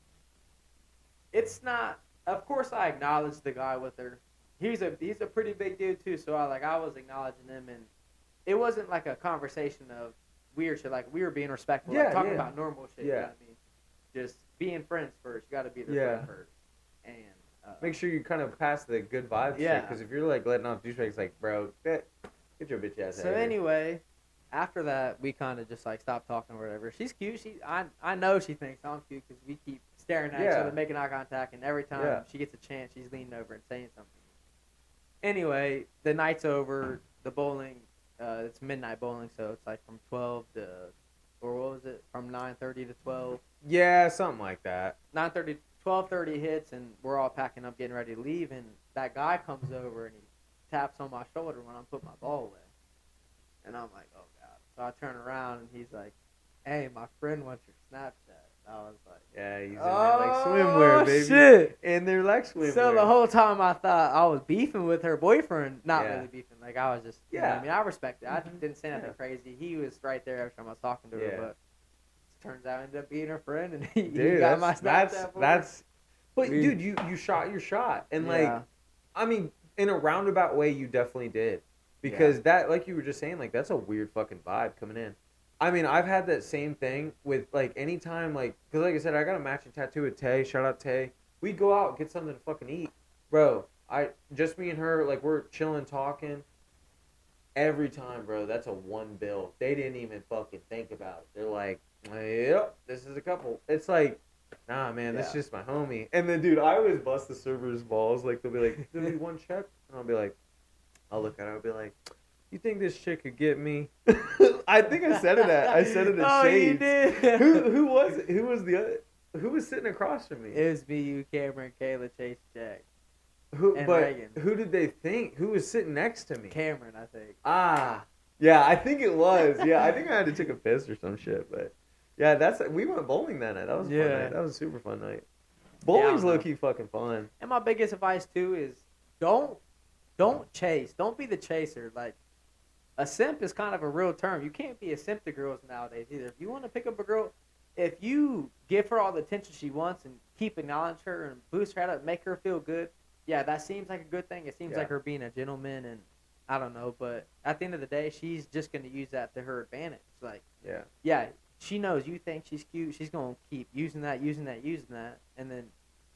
it's not. Of course, I acknowledge the guy with her. He's a pretty big dude too. So I was acknowledging him, and it wasn't like a conversation of weird shit. Like we were being respectful, like talking about normal shit. You know what I mean? Just being friends first. You got to be their friend first, and make sure you kind of pass the good vibes. Yeah. Because if you're like letting off douchebags, like, bro, get your bitch ass out. So anyway, after that, we kind of just like stopped talking or whatever. She's cute. I know she thinks I'm cute because we keep staring at each other, making eye contact, and every time she gets a chance, she's leaning over and saying something. Anyway, the night's over. The bowling, it's midnight bowling, so it's like from 12 to, or what was it? From 9:30 to 12. Yeah, something like that. 9:30, 12:30 hits, and we're all packing up, getting ready to leave, and that guy comes over and he taps on my shoulder when I'm putting my ball away. And I'm like, oh, God. So I turn around, and he's like, hey, my friend wants your Snapchat. I was like, yeah, he's in there like swimwear, baby. Shit. And they're like swimwear. So the whole time I thought I was beefing with her boyfriend. Not really beefing. Like, I was just, you know what I mean? I respect it. I didn't say nothing crazy. He was right there every time I was talking to her, but it turns out I ended up being her friend, and he got my Snapchat for her. But, dude, you shot your shot. And, like, I mean, in a roundabout way, you definitely did. Because that, like you were just saying, like, that's a weird fucking vibe coming in. I mean, I've had that same thing with, like, anytime, like, because, like I said, I got a matching tattoo with Tay. Shout out Tay. We go out, get something to fucking eat. Bro, just me and her, like, we're chilling, talking. Every time, bro, that's a one bill. They didn't even fucking think about it. They're like, yep, this is a couple. It's like, nah, man, this is just my homie. And then, dude, I always bust the server's balls. Like, they'll be like, there'll be one check. And I'll be like, I'll look at her. I'll be like, you think this chick could get me? I think I said it at Shades. Oh, you did. Who was it? Who was the other? Who was sitting across from me? It was me, you, Cameron, Kayla, Chase, Jack. But Reagan. Who did they think? Who was sitting next to me? Cameron, I think. Ah, yeah, I think it was. Yeah, I think I had to take a piss or some shit. But yeah, we went bowling that night. That was a fun night. That was a super fun night. Bowling's low key fucking fun. And my biggest advice too is don't chase. Don't be the chaser. Like, a simp is kind of a real term. You can't be a simp to girls nowadays either. If you want to pick up a girl, if you give her all the attention she wants and keep acknowledging her and boost her up, make her feel good, yeah, that seems like a good thing. It seems like her being a gentleman, and I don't know, but at the end of the day, she's just going to use that to her advantage. Like, yeah, she knows you think she's cute. She's going to keep using that, and then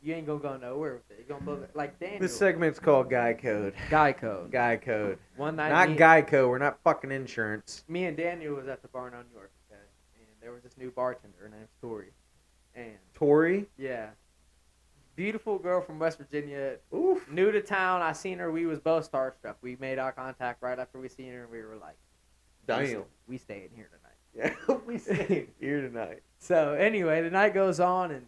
you ain't gonna go nowhere with it. You're gonna look like Daniel. This segment's called Guy Code. Guy Code. Guy Code. One night, not Geico. We're not fucking insurance. Me and Daniel was at the bar in New York, okay, and there was this new bartender. Her name's Tori. And Tori? Yeah. Beautiful girl from West Virginia. Oof. New to town. I seen her. We was both starstruck. We made eye contact right after we seen her, and we were like, "Damn, we staying here tonight." Yeah, we staying here tonight. So anyway, the night goes on, and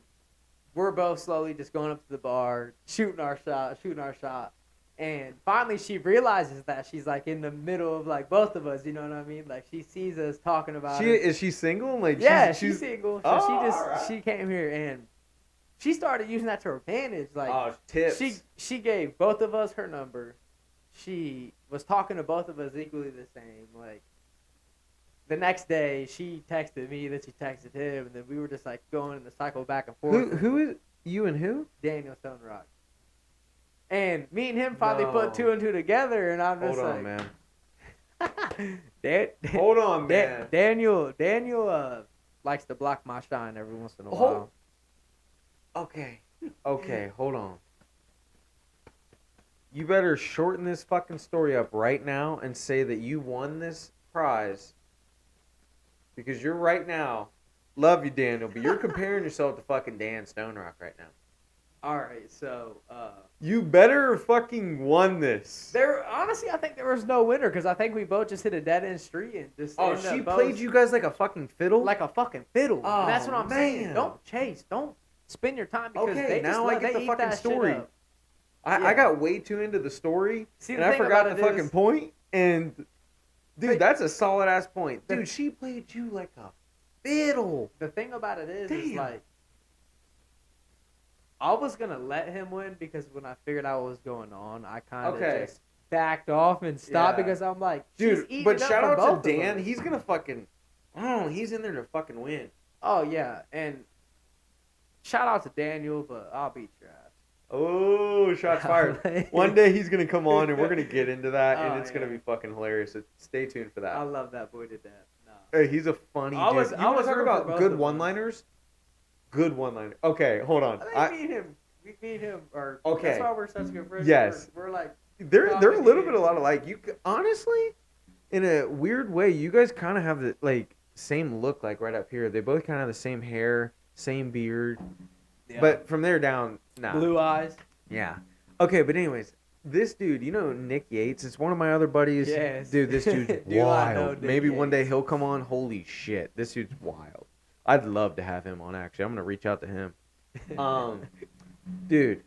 we're both slowly just going up to the bar, shooting our shot. And finally she realizes that she's like in the middle of like both of us, you know what I mean? Like she sees us talking about it. Is she single? Like she's single. So she came here and she started using that to her advantage. Like tips. She gave both of us her number. She was talking to both of us equally the same. Like the next day, she texted me, then she texted him, and then we were just like going in the cycle back and forth. Who is you and who? Daniel Stone Rock. And me and him finally put two and two together, and I'm just Hold like, on, man. Hold on, man. Daniel likes to block my shine every once in a while. Okay, hold on. You better shorten this fucking story up right now and say that you won this prize because you're right now. Love you, Daniel, but you're comparing yourself to fucking Dan Stone Rock right now. All right, so You better fucking won this. there honestly, I think there was no winner because I think we both just hit a dead end street and just Oh, ended she up played both you guys like a fucking fiddle? like a fucking fiddle. And that's Oh, what I'm saying. man. Don't chase. Don't spend your time because Okay, they just now I let get they the eat fucking that story. shit up. I Yeah. got way too into the story, See, and the I thing forgot about the it fucking is, point. And dude, But- that's a solid ass point. The- Dude, she played you like a fiddle. the thing about it is Damn. like I was gonna let him win because when I figured out what was going on, I kind of Okay. just backed off and stopped Yeah. because I'm like, she's Dude, eating but it up shout for out both to of Dan. us. He's gonna fucking. Oh, he's in there to fucking win. Oh yeah, and shout out to Daniel, but I'll beat your ass. Oh, shots fired. One day he's gonna come on and we're gonna get into that, and Oh, it's gonna yeah. be fucking hilarious. So stay tuned for that. I love that boy to death. No. Hey, he's a funny I dude. was- You I want was to talk rooting for about both good of them. one-liners? Good one-liner. Okay, hold on. I think we beat him, or Okay. that's why we're such good friends. Yes. We're like, They're a comedy little bit and- a lot alike. Honestly, in a weird way, you guys kind of have the like same look, like right up here. They both kind of have the same hair, same beard, yeah. but from there down, nah. blue eyes. Yeah. Okay, but anyways, this dude, you know Nick Yates, it's one of my other buddies. Yes. Dude, this dude's Dude, I know wild. Nick Maybe one day Yates. he'll come on. Holy shit, this dude's wild. I'd love to have him on. Actually, I'm gonna reach out to him. Dude,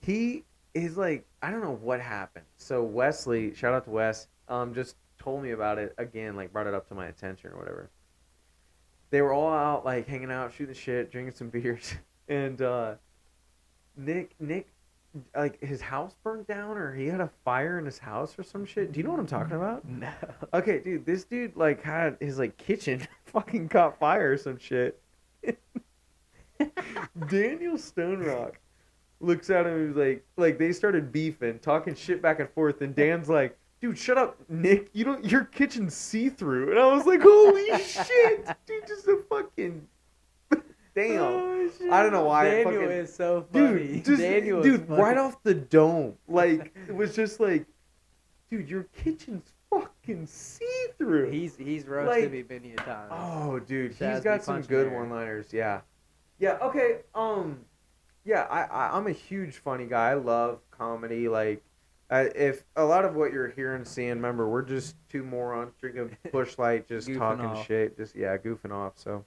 he is like, I don't know what happened. So Wesley, shout out to Wes, just told me about it again, like brought it up to my attention or whatever. They were all out like hanging out, shooting the shit, drinking some beers, and Nick, like his house burned down or he had a fire in his house or some shit. Do you know what I'm talking about? No. Okay, dude, this dude like had his like kitchen fucking caught fire or some shit. Daniel Stone Rock looks at him and he's like they started beefing, talking shit back and forth, and Dan's like, dude, shut up, Nick. Your kitchen's see-through. And I was like, holy shit, dude, just a fucking damn. Oh, shit. I don't know why. Daniel fucking, is so funny. dude, just Daniel is dude, funny. right off the dome, like it was just like, dude, your kitchen's fucking see-through. He's roasted like- me many a time. Oh, dude, Shaz he's be got some punching good air. one-liners. Yeah, yeah. Okay. Yeah. I'm a huge funny guy. I love comedy. Like, if a lot of what you're hearing, seeing, remember, we're just two morons drinking Bush Light, just Goofing talking off. shit, just goofing off. So,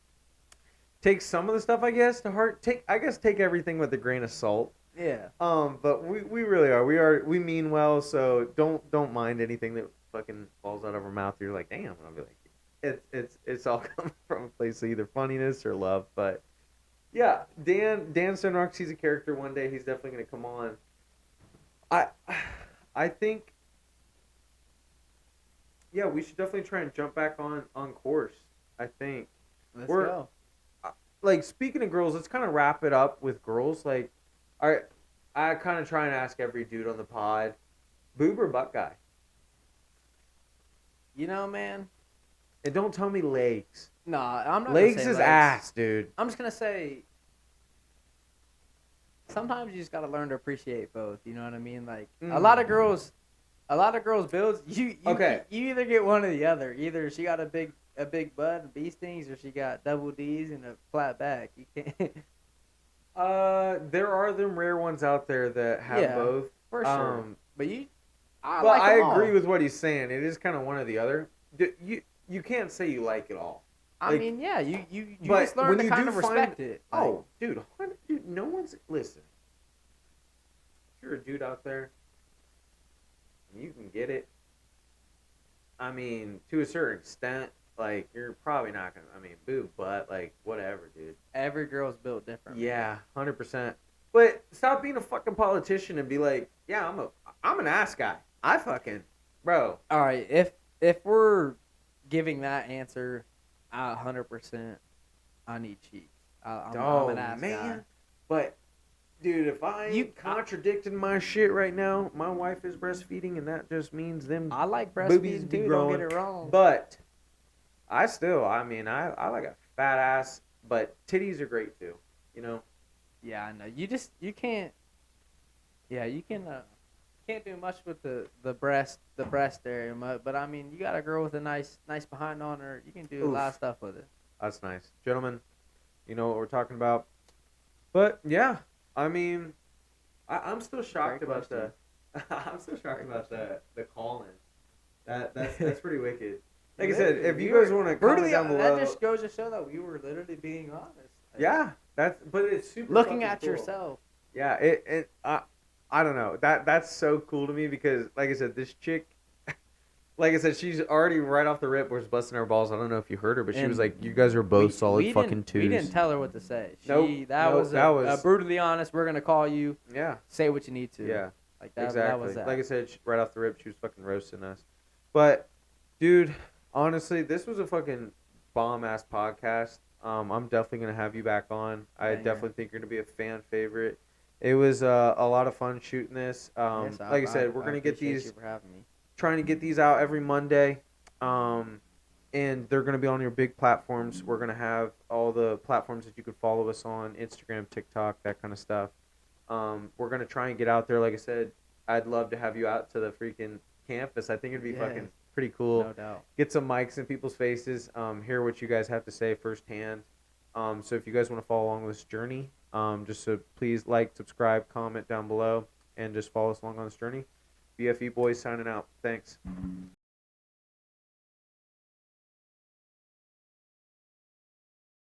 take some of the stuff, I guess, to heart. Take everything with a grain of salt. Yeah. But we really are. We mean well. So don't mind anything that fucking falls out of our mouth. You're like, damn. And I'll be like, it's all coming from a place of either funniness or love. But yeah, Dan Stonerock, he's a character. One day he's definitely gonna come on. I think, yeah, we should definitely try and jump back on course. I think. Let's We're- go. Like, speaking of girls, let's kind of wrap it up with girls. Like, I kind of try and ask every dude on the pod, boob or butt guy? You know, man. And don't tell me legs. Nah, I'm not. Legs gonna say is legs. ass, dude. I'm just gonna say. Sometimes you just gotta learn to appreciate both. You know what I mean? Like a lot of girls builds. You Okay. You either get one or the other. Either she got a big butt and bee stings, or she got double D's and a flat back. You can't. There are them rare ones out there that have Yeah, both. For sure. But But like I 'em all. agree with what he's saying. It is kind of one or the other. You can't say you like it all. I like- mean, yeah, you but just learn when to you kind do of find- respect it. Like, Oh, dude, no one's listen. If you're a dude out there, and you can get it. I mean, to a certain extent, like you're probably not gonna. I mean, boob, butt, like whatever, dude. every girl's built different. man. Yeah, 100%. But stop being a fucking politician and be like, yeah, I'm an ass guy. I fucking, bro. All right, if we're giving that answer, 100%, I need cheeks. I'm an ass guy. But, dude, if I contradicting my shit right now, my wife is breastfeeding, and that just means them. I like Boobies breastfeeding be too. Don't get growing, it wrong. But I like a fat ass, but titties are great too. You know. Yeah, I know. You can't. Yeah, you can. can't do much with the breast area, but I mean, you got a girl with a nice behind on her. You can do a lot of Oof, stuff with it. that's nice, gentlemen. You know what we're talking about. But yeah, I mean, I'm still shocked Great about question. the. I'm still shocked Great about question. the call in. That's pretty wicked. Like I said, Literally, if we you guys were want to comment brutally. down That below, just goes to show that we were literally being honest. Like, yeah, but it's super looking fucking at cool. yourself. Yeah, I don't know. That's so cool to me because like I said, this chick, like I said, she's already right off the rip was busting our balls. I don't know if you heard her, but she was And like, "You guys are both solid fucking we didn't twos." tell her what to say. Nope, That nope, was that a was brutally honest. We're gonna call you. yeah, Say what you need to. yeah, Like that was exactly. Like that. I said, right off the rip, she was fucking roasting us. But dude, honestly, this was a fucking bomb ass podcast. I'm definitely gonna have you back on. I Banger. definitely think you're gonna be a fan favorite. It was a lot of fun shooting this. Yes, Like I said, we're I gonna get appreciate you these, for having me. trying to get these out every Monday. Um, and they're gonna be on your big platforms. We're gonna have all the platforms that you could follow us on: Instagram, TikTok, that kind of stuff. We're gonna try and get out there. Like I said, I'd love to have you out to the freaking campus. I think it'd be Yes, fucking pretty cool. no doubt. Get some mics in people's faces. Hear what you guys have to say firsthand. So if you guys want to follow along with this journey, just so please like, subscribe, comment down below, and just follow us along on this journey. BFE boys signing out. Thanks.